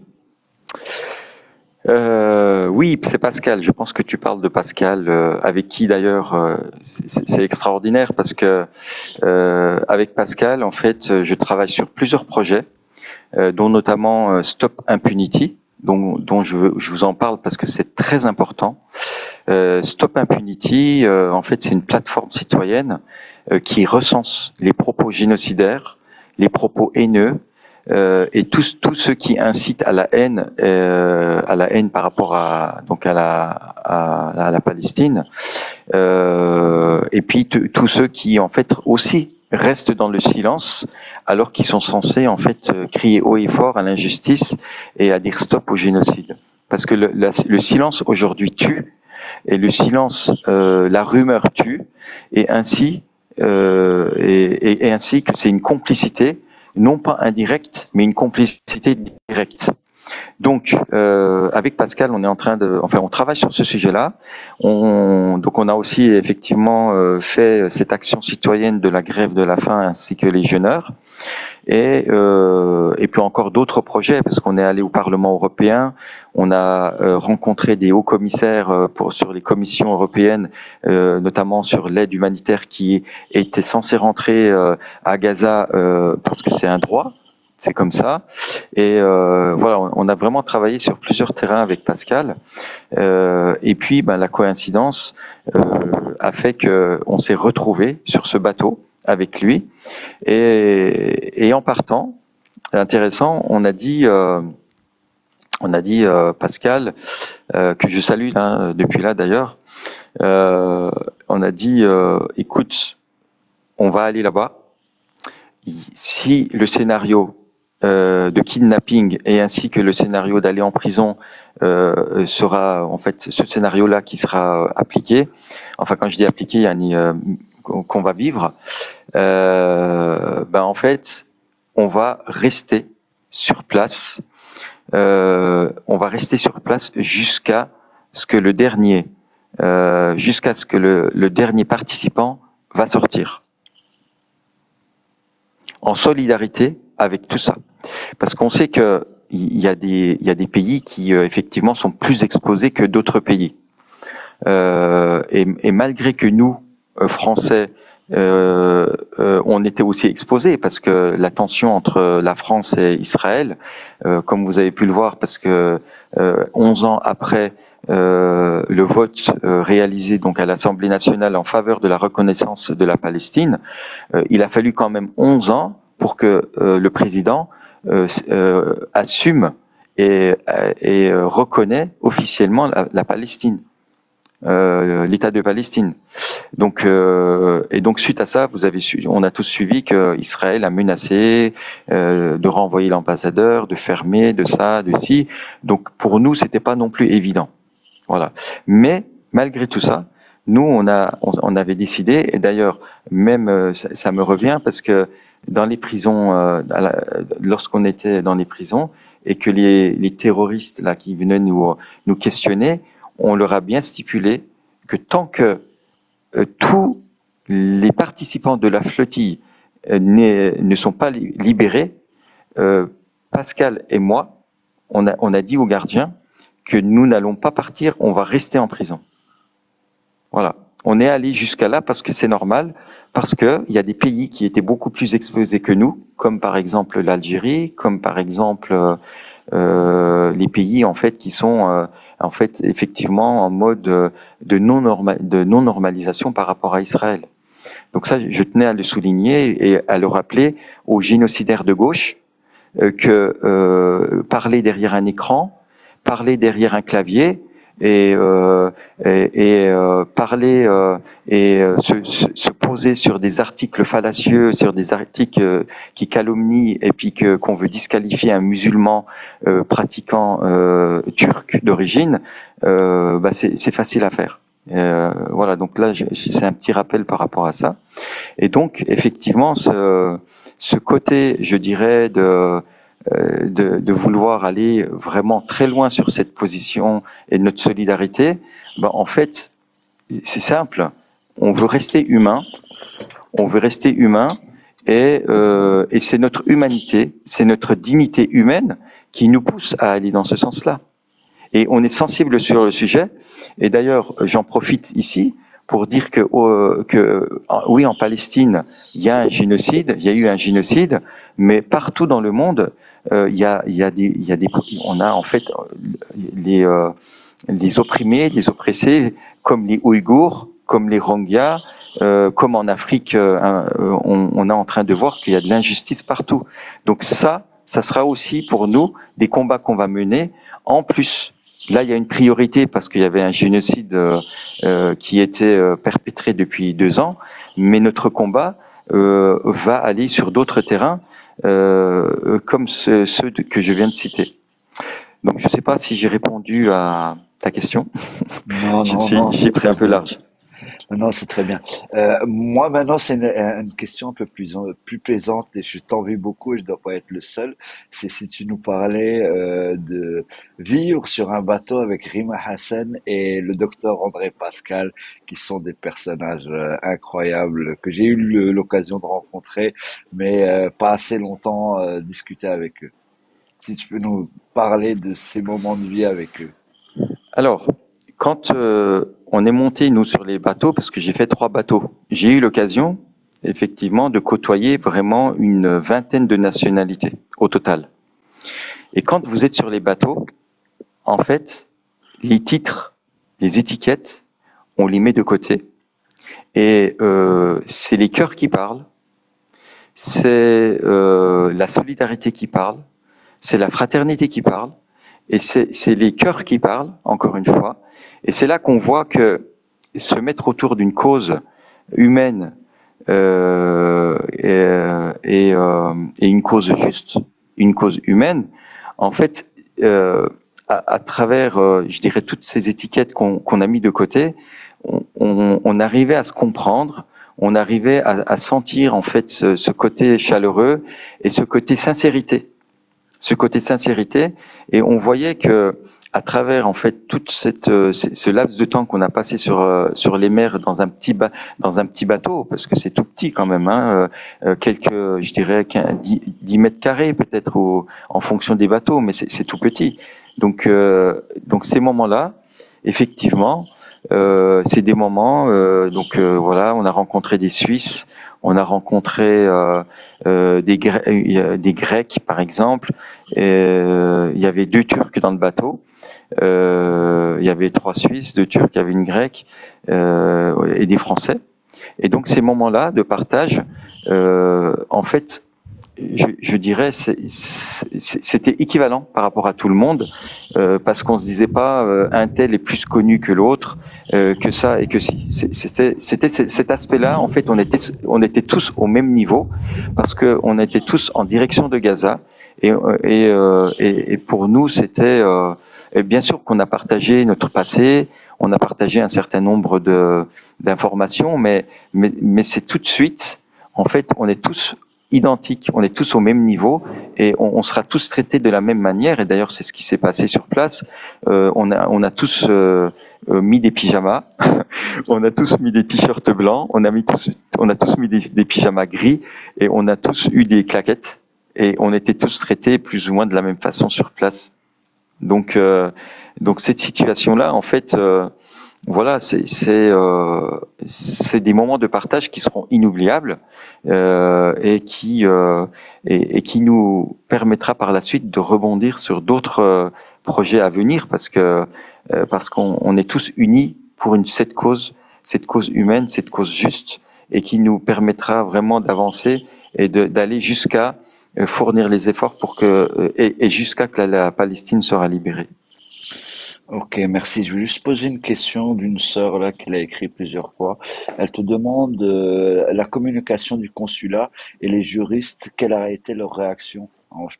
Oui, c'est Pascal. Je pense que tu parles de Pascal, avec qui d'ailleurs c'est extraordinaire parce que avec Pascal, en fait, je travaille sur plusieurs projets, dont notamment Stop Impunity, dont je vous en parle parce que c'est très important. Stop Impunity, en fait, c'est une plateforme citoyenne qui recense les propos génocidaires, les propos haineux, et tous ceux qui incitent à la haine par rapport à la Palestine, et puis tous ceux qui en fait aussi restent dans le silence alors qu'ils sont censés en fait crier haut et fort à l'injustice et à dire stop au génocide. Parce que le silence aujourd'hui tue, et le silence, la rumeur tue, et ainsi ainsi que c'est une complicité, non pas indirecte, mais une complicité directe. Donc, avec Pascal, on travaille sur ce sujet-là. Donc, on a aussi effectivement fait cette action citoyenne de la grève de la faim ainsi que les jeûneurs. Et puis encore d'autres projets, parce qu'on est allé au Parlement européen, on a rencontré des hauts commissaires sur les commissions européennes, notamment sur l'aide humanitaire qui était censée rentrer à Gaza parce que c'est un droit. C'est comme ça. Et voilà, on a vraiment travaillé sur plusieurs terrains avec Pascal. Et puis, la coïncidence a fait qu'on s'est retrouvés sur ce bateau avec lui. Et en partant, intéressant, on a dit Pascal, que je salue depuis là d'ailleurs, on a dit, écoute, on va aller là-bas. Si le scénario de kidnapping et ainsi que le scénario d'aller en prison sera en fait ce scénario-là qui sera appliqué. Enfin, quand je dis appliqué, qu'on va vivre, en fait, on va rester sur place. On va rester sur place jusqu'à ce que le dernier participant va sortir. En solidarité avec tout ça. Parce qu'on sait que il y a des pays qui effectivement sont plus exposés que d'autres pays. Et malgré que nous, Français, on était aussi exposés parce que la tension entre la France et Israël, comme vous avez pu le voir, parce que 11 ans après le vote réalisé donc à l'Assemblée nationale en faveur de la reconnaissance de la Palestine, il a fallu quand même 11 ans pour que le président assume et reconnaît officiellement la Palestine. L'État de Palestine. Donc suite à ça, on a tous suivi que Israël a menacé de renvoyer l'ambassadeur, de fermer, de ça, de ci. Donc pour nous, c'était pas non plus évident. Voilà. Mais malgré tout ça, nous on avait décidé, et d'ailleurs même ça me revient parce que dans les prisons, lorsqu'on était dans les prisons et que les terroristes là qui venaient nous questionner, on leur a bien stipulé que tant que tous les participants de la flottille ne sont pas libérés, Pascal et moi, on a dit aux gardiens que nous n'allons pas partir, on va rester en prison. Voilà. On est allé jusqu'à là parce que c'est normal, parce que il y a des pays qui étaient beaucoup plus exposés que nous, comme par exemple l'Algérie, comme par exemple les pays en fait qui sont en fait effectivement en mode de non-normalisation par rapport à Israël. Donc ça, je tenais à le souligner et à le rappeler aux génocidaires de gauche que parler derrière un écran, parler derrière un clavier et parler se poser sur des articles fallacieux, sur des articles qui calomnient et puis qu'on veut disqualifier un musulman pratiquant turc d'origine, c'est facile à faire. Voilà, donc là c'est un petit rappel par rapport à ça. Et donc effectivement ce côté, je dirais, de vouloir aller vraiment très loin sur cette position et de notre solidarité, en fait, c'est simple. On veut rester humain. Et c'est notre humanité, c'est notre dignité humaine qui nous pousse à aller dans ce sens-là. Et on est sensible sur le sujet. Et d'ailleurs, j'en profite ici pour dire que oui, en Palestine, il y a eu un génocide, mais partout dans le monde, on a en fait les opprimés, les oppressés, comme les Ouïghours, comme les Rohingyas, comme en Afrique, on est en train de voir qu'il y a de l'injustice partout. Donc ça sera aussi pour nous des combats qu'on va mener. En plus, là, il y a une priorité parce qu'il y avait un génocide qui était perpétré depuis 2 ans, mais notre combat va aller sur d'autres terrains comme ceux que je viens de citer. Donc, je ne sais pas si j'ai répondu à ta question. Non, non, J'ai pris un peu large. Non, c'est très bien. Moi, maintenant, c'est une question un peu plus plaisante et je t'envie beaucoup et je dois pas être le seul. C'est si tu nous parlais de vivre sur un bateau avec Rima Hassan et le docteur André Pascal, qui sont des personnages incroyables que j'ai eu l'occasion de rencontrer, mais pas assez longtemps discuter avec eux. Si tu peux nous parler de ces moments de vie avec eux. Alors, quand on est monté, nous, sur les bateaux, parce que j'ai fait 3 bateaux, j'ai eu l'occasion, effectivement, de côtoyer vraiment une vingtaine de nationalités au total. Et quand vous êtes sur les bateaux, en fait, les titres, les étiquettes, on les met de côté. Et c'est les cœurs qui parlent, c'est la solidarité qui parle, c'est la fraternité qui parle, et c'est les cœurs qui parlent, encore une fois. Et c'est là qu'on voit que se mettre autour d'une cause humaine et une cause juste, une cause humaine, en fait, à travers, je dirais, toutes ces étiquettes qu'on a mis de côté, on arrivait à se comprendre, on arrivait à sentir en fait ce côté chaleureux et ce côté sincérité. Et on voyait que à travers en fait toute ce laps de temps qu'on a passé sur les mers dans un petit bateau, parce que c'est tout petit quand même, quelques, je dirais 10 mètres carrés peut-être en fonction des bateaux, mais c'est tout petit. Donc ces moments-là, effectivement, c'est des moments. Voilà, on a rencontré des Suisses, on a rencontré des Grecs par exemple. Il y avait 2 Turcs dans le bateau. Il y avait 3 Suisses, 2 Turcs, il y avait une Grecque et des Français. Et donc ces moments-là de partage, en fait, je dirais, c'était équivalent par rapport à tout le monde, parce qu'on se disait pas un tel est plus connu que l'autre, que ça et que si. C'était cet aspect-là. En fait, on était tous au même niveau, parce que on était tous en direction de Gaza, et pour nous, c'était bien sûr qu'on a partagé notre passé, on a partagé un certain nombre d'informations, mais c'est tout de suite. En fait, on est tous identiques, on est tous au même niveau et on sera tous traités de la même manière. Et d'ailleurs, c'est ce qui s'est passé sur place. On a tous mis des pyjamas, on a tous mis des t-shirts blancs, on a tous mis des pyjamas gris et on a tous eu des claquettes et on était tous traités plus ou moins de la même façon sur place. Donc cette situation-là, en fait, voilà, c'est des moments de partage qui seront inoubliables et qui nous permettra par la suite de rebondir sur d'autres projets à venir parce qu'on est tous unis pour cette cause humaine, cette cause juste et qui nous permettra vraiment d'avancer et d'aller jusqu'à fournir les efforts pour et jusqu'à que la Palestine sera libérée. Ok, merci. Je vais juste poser une question d'une sœur là qui l'a écrit plusieurs fois. Elle te demande la communication du consulat et les juristes, quelle a été leur réaction? Alors, je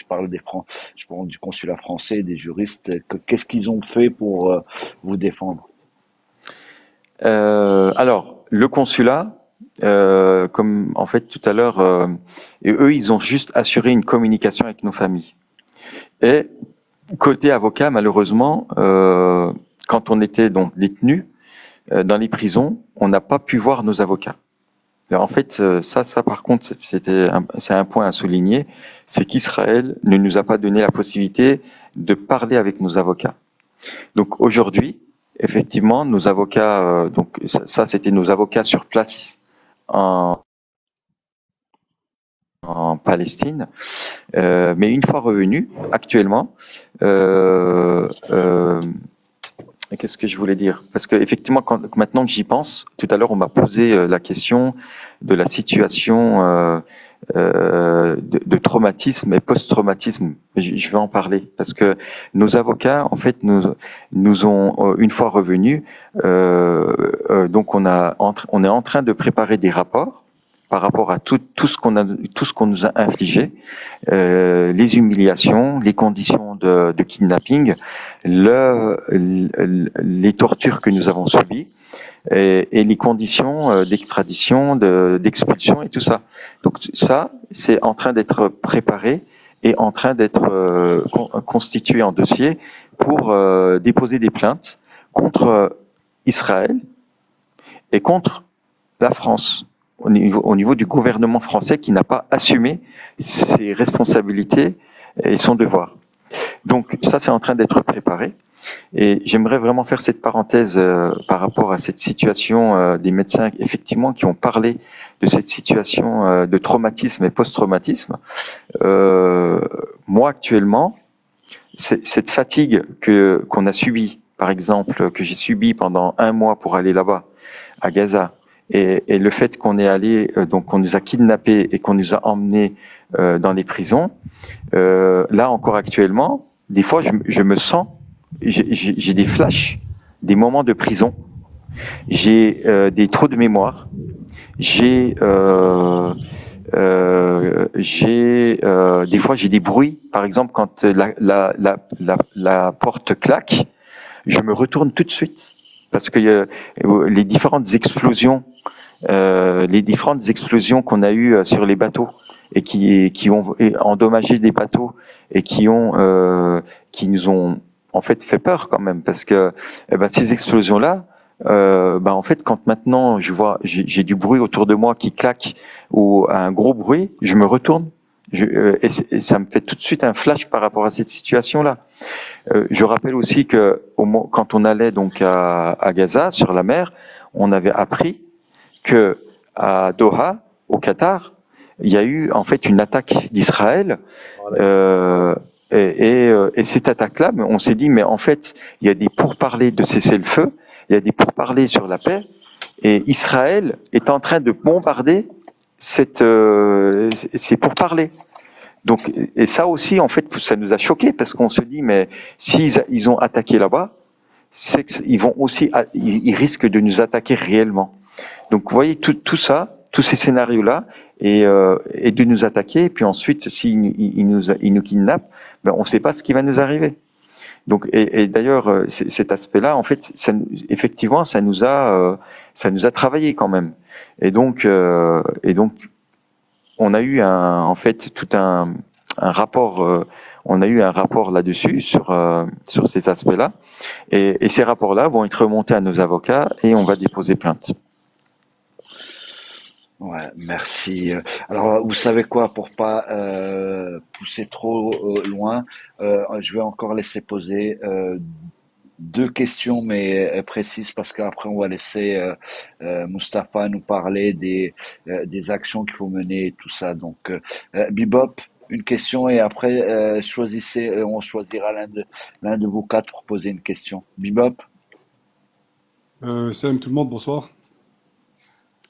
parle du consulat français et des juristes. Qu'est-ce qu'ils ont fait pour vous défendre? Alors, le consulat, comme en fait tout à l'heure, eux, ils ont juste assuré une communication avec nos familles. Et côté avocat, malheureusement, quand on était donc détenu dans les prisons, on n'a pas pu voir nos avocats. En fait, ça par contre, c'est un point à souligner, c'est qu'Israël ne nous a pas donné la possibilité de parler avec nos avocats. Donc aujourd'hui, effectivement, nos avocats, donc ça c'était nos avocats sur place en Palestine, mais une fois revenus, actuellement, qu'est-ce que je voulais dire? Parce que effectivement, maintenant que j'y pense, tout à l'heure on m'a posé la question de la situation de traumatisme et post-traumatisme. Je vais en parler parce que nos avocats, en fait, nous ont une fois revenus, donc on est en train de préparer des rapports par rapport à tout ce qu'on nous a infligé, les humiliations, les conditions de kidnapping, les tortures que nous avons subies et les conditions d'extradition, d'expulsion et tout ça. Donc ça, c'est en train d'être préparé et en train d'être constitué en dossier pour déposer des plaintes contre Israël et contre la France, au niveau du gouvernement français qui n'a pas assumé ses responsabilités et son devoir. Donc ça, c'est en train d'être préparé. Et j'aimerais vraiment faire cette parenthèse par rapport à cette situation des médecins, effectivement, qui ont parlé de cette situation de traumatisme et post-traumatisme. Moi, actuellement, cette fatigue qu'on a subie, par exemple, que j'ai subie pendant 1 mois pour aller là-bas, à Gaza, et le fait qu'on est allé, donc on nous a kidnappés et qu'on nous a emmenés dans les prisons, là encore actuellement, des fois je me sens, j'ai des flashs, des moments de prison, j'ai des trous de mémoire, des fois j'ai des bruits, par exemple quand la porte claque, je me retourne tout de suite parce que les différentes explosions qu'on a eues sur les bateaux et qui ont endommagé des bateaux et qui nous ont en fait fait peur quand même parce que ces explosions-là, en fait quand maintenant j'ai du bruit autour de moi qui claque ou un gros bruit, je me retourne et ça me fait tout de suite un flash par rapport à cette situation-là. Je rappelle aussi que quand on allait donc à Gaza sur la mer, on avait appris que à Doha, au Qatar, il y a eu en fait une attaque d'Israël et cette attaque-là, on s'est dit mais en fait il y a des pourparlers de cessez-le-feu, il y a des pourparlers sur la paix et Israël est en train de bombarder ces pourparlers. Donc et ça aussi en fait ça nous a choqués parce qu'on se dit mais s'ils ont attaqué là-bas, c'est qu'ils vont aussi ils risquent de nous attaquer réellement. Donc vous voyez tout ça, tous ces scénarios-là, et de nous attaquer, et puis ensuite, s'ils nous kidnappent, on ne sait pas ce qui va nous arriver. Donc, et d'ailleurs, cet aspect-là, en fait, effectivement, ça nous a travaillé quand même. Et donc, on a eu en fait tout un rapport. On a eu un rapport là-dessus sur ces aspects-là, et ces rapports-là vont être remontés à nos avocats, et on va déposer plainte. Ouais, merci. Alors, vous savez quoi, pour pas pousser trop loin, je vais encore laisser poser 2 questions, mais précises, parce qu'après on va laisser Mustapha nous parler des actions qu'il faut mener et tout ça. Donc, Bibop, une question, et après choisissez, on choisira l'un de vous 4 pour poser une question. Bibop. Salam tout le monde, bonsoir.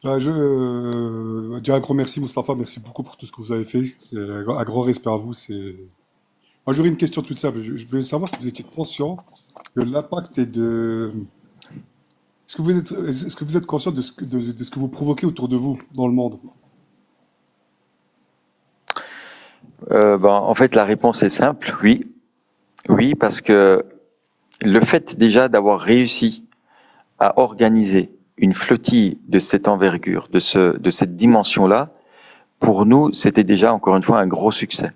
Je dis un gros merci, Mustapha, merci beaucoup pour tout ce que vous avez fait. C'est un grand respect à vous. Moi, j'aurais une question toute simple. Je voulais savoir si vous étiez conscient que l'impact est de. Est-ce que vous êtes conscient de ce que vous provoquez autour de vous dans le monde? En fait, la réponse est simple, oui. Oui, parce que le fait déjà d'avoir réussi à organiser une flottille de cette envergure, de cette dimension-là, pour nous, c'était déjà, encore une fois, un gros succès.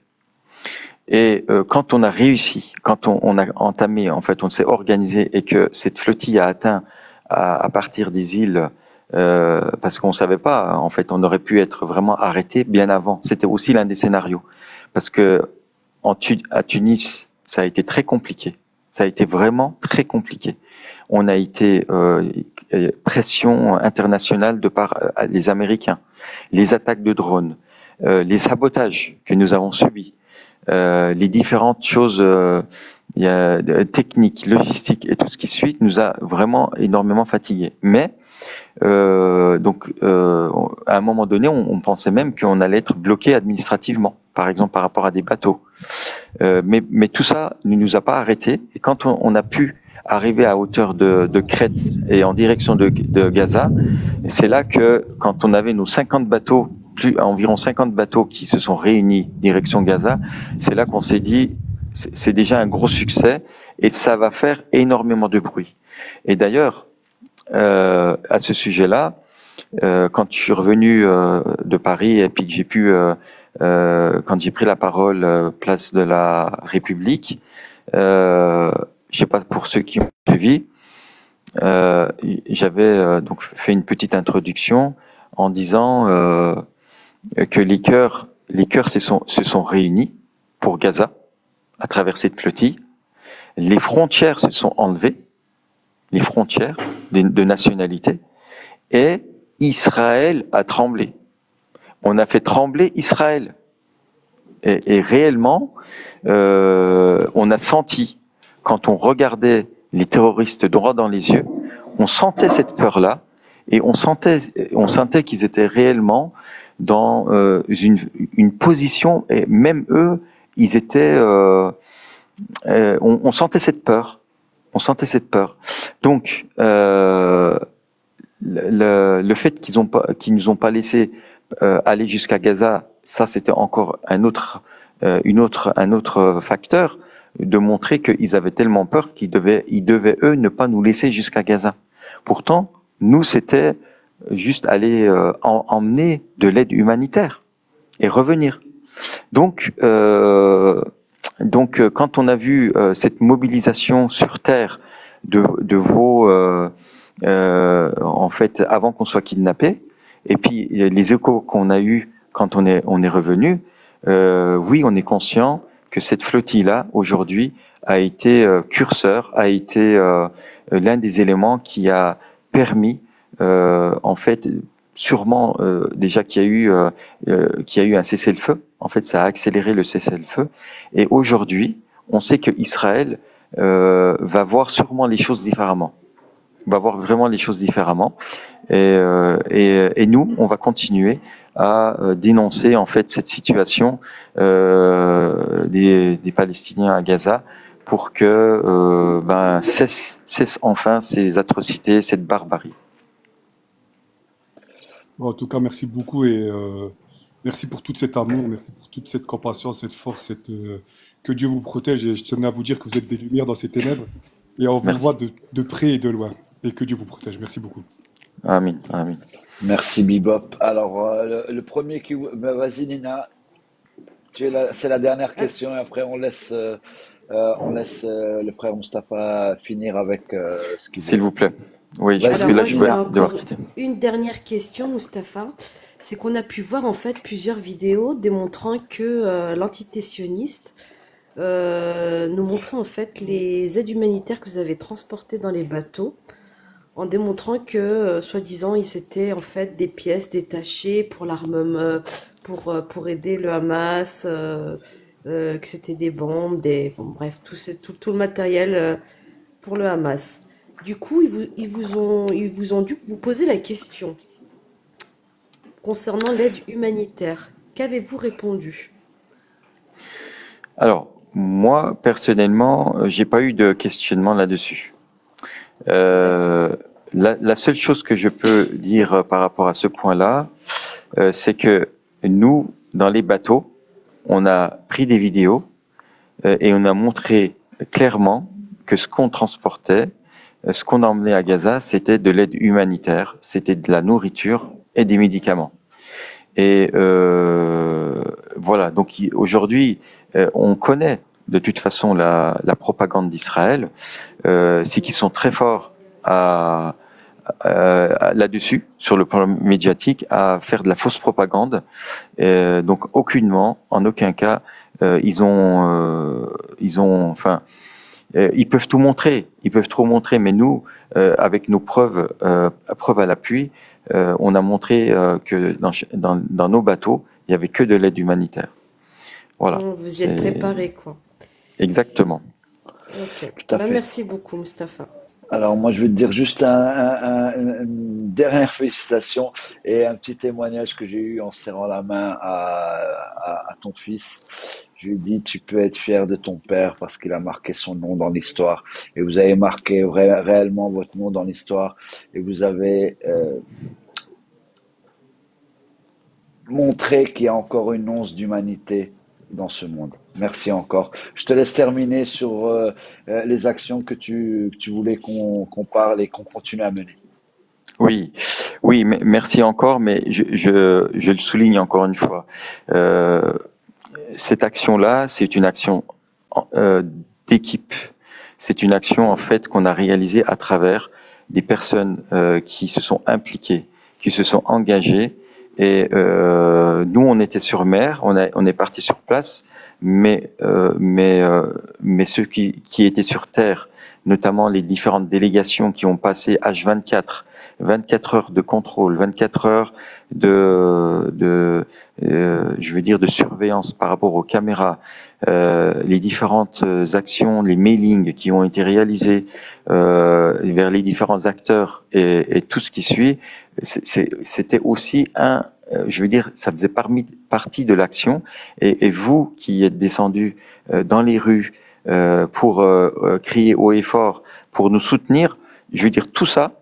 Et quand on a réussi, quand on a entamé, en fait, on s'est organisé et que cette flottille a atteint, à partir des îles parce qu'on savait pas. En fait, on aurait pu être vraiment arrêté bien avant. C'était aussi l'un des scénarios, parce que à Tunis, ça a été très compliqué. Ça a été vraiment très compliqué. On a été pression internationale de par les Américains, les attaques de drones, les sabotages que nous avons subis, les différentes choses techniques, logistiques et tout ce qui suit nous a vraiment énormément fatigués. Mais à un moment donné, on pensait même qu'on allait être bloqué administrativement, par exemple par rapport à des bateaux. Mais tout ça ne nous a pas arrêtés. Et quand on a pu arriver à hauteur de Crète et en direction de Gaza, c'est là que quand on avait nos 50 bateaux, environ 50 bateaux qui se sont réunis direction Gaza, c'est là qu'on s'est dit, c'est déjà un gros succès et ça va faire énormément de bruit. Et d'ailleurs, à ce sujet-là, quand je suis revenu de Paris et puis que j'ai pu, quand j'ai pris la parole place de la République, je sais pas pour ceux qui ont suivi, j'avais donc fait une petite introduction en disant que les cœurs se sont réunis pour Gaza à travers cette flottille. Les frontières se sont enlevées, les frontières de nationalité, et Israël a tremblé. On a fait trembler Israël. Et réellement, on a senti, quand on regardait les terroristes droit dans les yeux, on sentait cette peur-là, et on sentait qu'ils étaient réellement dans une position, et même eux, ils étaient, on sentait cette peur. On sentait cette peur. Donc, le fait qu'ils nous ont pas laissé aller jusqu'à Gaza, ça c'était encore un autre facteur de montrer qu'ils avaient tellement peur qu'ils devaient eux ne pas nous laisser jusqu'à Gaza. Pourtant, nous c'était juste aller emmener de l'aide humanitaire et revenir. Donc, quand on a vu cette mobilisation sur terre de vos, en fait, avant qu'on soit kidnappé, et puis les échos qu'on a eus quand on est revenu, oui, on est conscient que cette flottille-là aujourd'hui a été curseur, a été l'un des éléments qui a permis, en fait, sûrement déjà qu'il y a eu un cessez-le-feu. En fait, ça a accéléré le cessez-le-feu. Et aujourd'hui, on sait que Israël va voir sûrement les choses différemment. Va voir vraiment les choses différemment. Et nous, on va continuer à dénoncer en fait cette situation des Palestiniens à Gaza pour que cesse enfin ces atrocités, cette barbarie. En tout cas, merci beaucoup et merci pour tout cet amour, merci pour toute cette compassion, cette force, que Dieu vous protège. Et je tenais à vous dire que vous êtes des lumières dans ces ténèbres et on vous voit de près et de loin. Et que Dieu vous protège. Merci beaucoup. Amen. Amen. Merci Bibop. Alors, le premier qui... vas-y Nina, c'est la dernière question et après on laisse le frère Mustapha finir avec ce qu'il veut. S'il vous plaît. Oui, parce que là je vais devoir quitter. Une dernière question, Mustapha, c'est qu'on a pu voir en fait plusieurs vidéos démontrant que l'entité sioniste nous montrait en fait les aides humanitaires que vous avez transportées dans les bateaux, en démontrant que soi-disant c'était en fait des pièces détachées pour l'armement, pour aider le Hamas, que c'était des bombes, bref, tout le matériel pour le Hamas. Du coup, ils vous ont dû vous poser la question concernant l'aide humanitaire. Qu'avez-vous répondu? Alors, moi, personnellement, j'ai pas eu de questionnement là-dessus. La seule chose que je peux dire par rapport à ce point-là, c'est que nous, dans les bateaux, on a pris des vidéos et on a montré clairement que ce qu'on transportait, ce qu'on emmenait à Gaza, c'était de l'aide humanitaire, c'était de la nourriture et des médicaments. Et voilà, donc aujourd'hui, on connaît de toute façon la propagande d'Israël, c'est qu'ils sont très forts à là-dessus, sur le plan médiatique, à faire de la fausse propagande. Donc aucunement, en aucun cas, ils peuvent tout montrer, mais nous, avec nos preuves à l'appui, on a montré que dans nos bateaux, il y avait que de l'aide humanitaire. Voilà. Vous y êtes préparé, quoi. Exactement. Ok. Tout à fait. Merci beaucoup, Mustapha. Alors moi, je vais te dire juste une dernière félicitation et un petit témoignage que j'ai eu en serrant la main à ton fils. Je lui ai dit, tu peux être fier de ton père parce qu'il a marqué son nom dans l'histoire. Et vous avez marqué réellement votre nom dans l'histoire. Et vous avez montré qu'il y a encore une once d'humanité dans ce monde. Merci encore. Je te laisse terminer sur les actions que tu voulais qu'on parle et qu'on continue à mener. Oui, merci encore, mais je le souligne encore une fois. Cette action-là, c'est une action d'équipe. C'est une action en fait qu'on a réalisée à travers des personnes qui se sont impliquées, qui se sont engagées. Et nous, on était sur mer, on est parti sur place, mais ceux qui étaient sur terre, notamment les différentes délégations qui ont passé H24, 24 heures de contrôle, 24 heures de surveillance par rapport aux caméras, les différentes actions, les mailings qui ont été réalisés vers les différents acteurs et tout ce qui suit, c'était aussi ça faisait partie de l'action. Et vous qui êtes descendus dans les rues pour crier haut et fort, pour nous soutenir, je veux dire tout ça.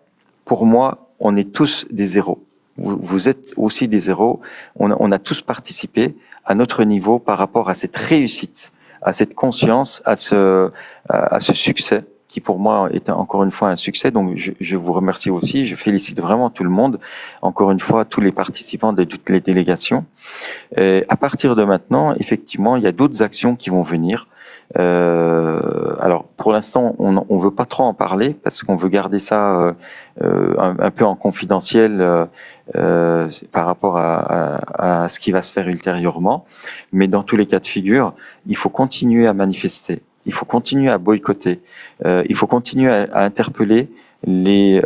Pour moi, on est tous des héros. Vous êtes aussi des héros. On a tous participé à notre niveau par rapport à cette réussite, à cette conscience, à ce succès qui pour moi est encore une fois un succès. Donc je vous remercie aussi. Je félicite vraiment tout le monde. Encore une fois, tous les participants de toutes les délégations. Et à partir de maintenant, effectivement, il y a d'autres actions qui vont venir. Alors pour l'instant on veut pas trop en parler parce qu'on veut garder ça un peu en confidentiel par rapport à ce qui va se faire ultérieurement, mais dans tous les cas de figure il faut continuer à manifester, il faut continuer à boycotter, il faut continuer à interpeller les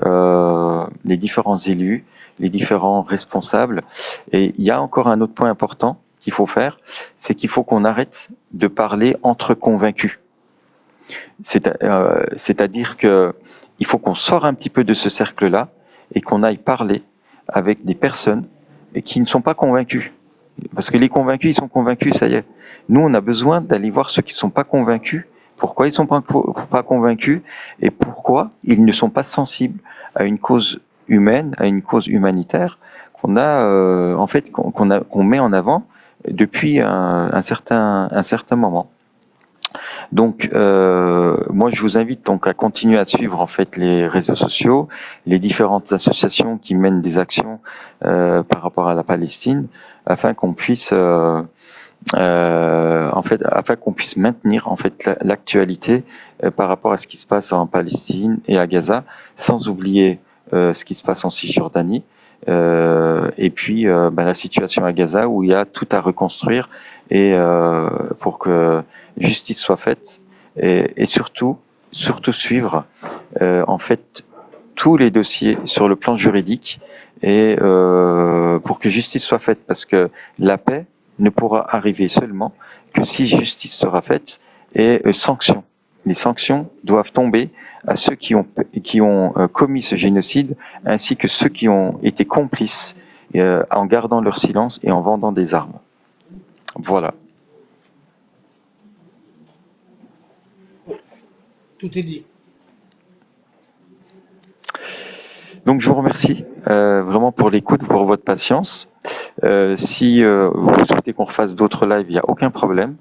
différents élus, les différents responsables. Et il y a encore un autre point important qu'il faut faire, c'est qu'il faut qu'on arrête de parler entre convaincus. C'est-à-dire que il faut qu'on sorte un petit peu de ce cercle-là et qu'on aille parler avec des personnes qui ne sont pas convaincus. Parce que les convaincus, ils sont convaincus, ça y est. Nous, on a besoin d'aller voir ceux qui ne sont pas convaincus, pourquoi ils ne sont pas convaincus et pourquoi ils ne sont pas sensibles à une cause humaine, à une cause humanitaire qu'on met en avant depuis un certain moment. Donc, moi, je vous invite donc à continuer à suivre en fait les réseaux sociaux, les différentes associations qui mènent des actions par rapport à la Palestine, afin qu'on puisse maintenir en fait l'actualité par rapport à ce qui se passe en Palestine et à Gaza, sans oublier ce qui se passe en Cisjordanie. Et puis la situation à Gaza où il y a tout à reconstruire et pour que justice soit faite et surtout suivre en fait tous les dossiers sur le plan juridique et pour que justice soit faite, parce que la paix ne pourra arriver seulement que si justice sera faite et sanctions. Les sanctions doivent tomber à ceux qui ont commis ce génocide, ainsi que ceux qui ont été complices en gardant leur silence et en vendant des armes. Voilà. Tout est dit. Donc je vous remercie vraiment pour l'écoute, pour votre patience. Si vous souhaitez qu'on refasse d'autres lives, il n'y a aucun problème.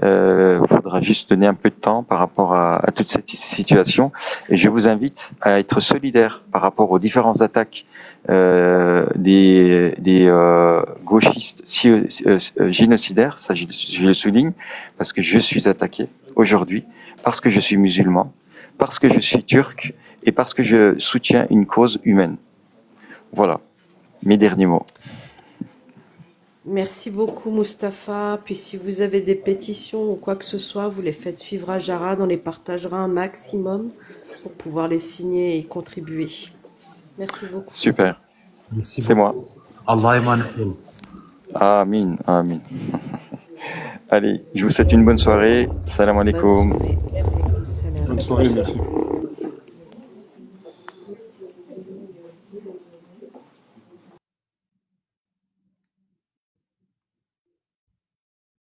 Il faudra juste donner un peu de temps par rapport à toute cette situation. Et je vous invite à être solidaire par rapport aux différentes attaques des gauchistes génocidaires. Ça, je le souligne, parce que je suis attaqué aujourd'hui, parce que je suis musulman, parce que je suis turc et parce que je soutiens une cause humaine. Voilà, mes derniers mots. Merci beaucoup, Mustapha. Puis si vous avez des pétitions ou quoi que ce soit, vous les faites suivre à Jarad, on les partagera un maximum pour pouvoir les signer et contribuer. Merci beaucoup. Super, Merci c'est moi. beaucoup. Allah émanatul. Amin, amin. Allez, je vous souhaite une bonne soirée. Salam Bonne alaikum. soirée. Salam. Bonne soirée, merci.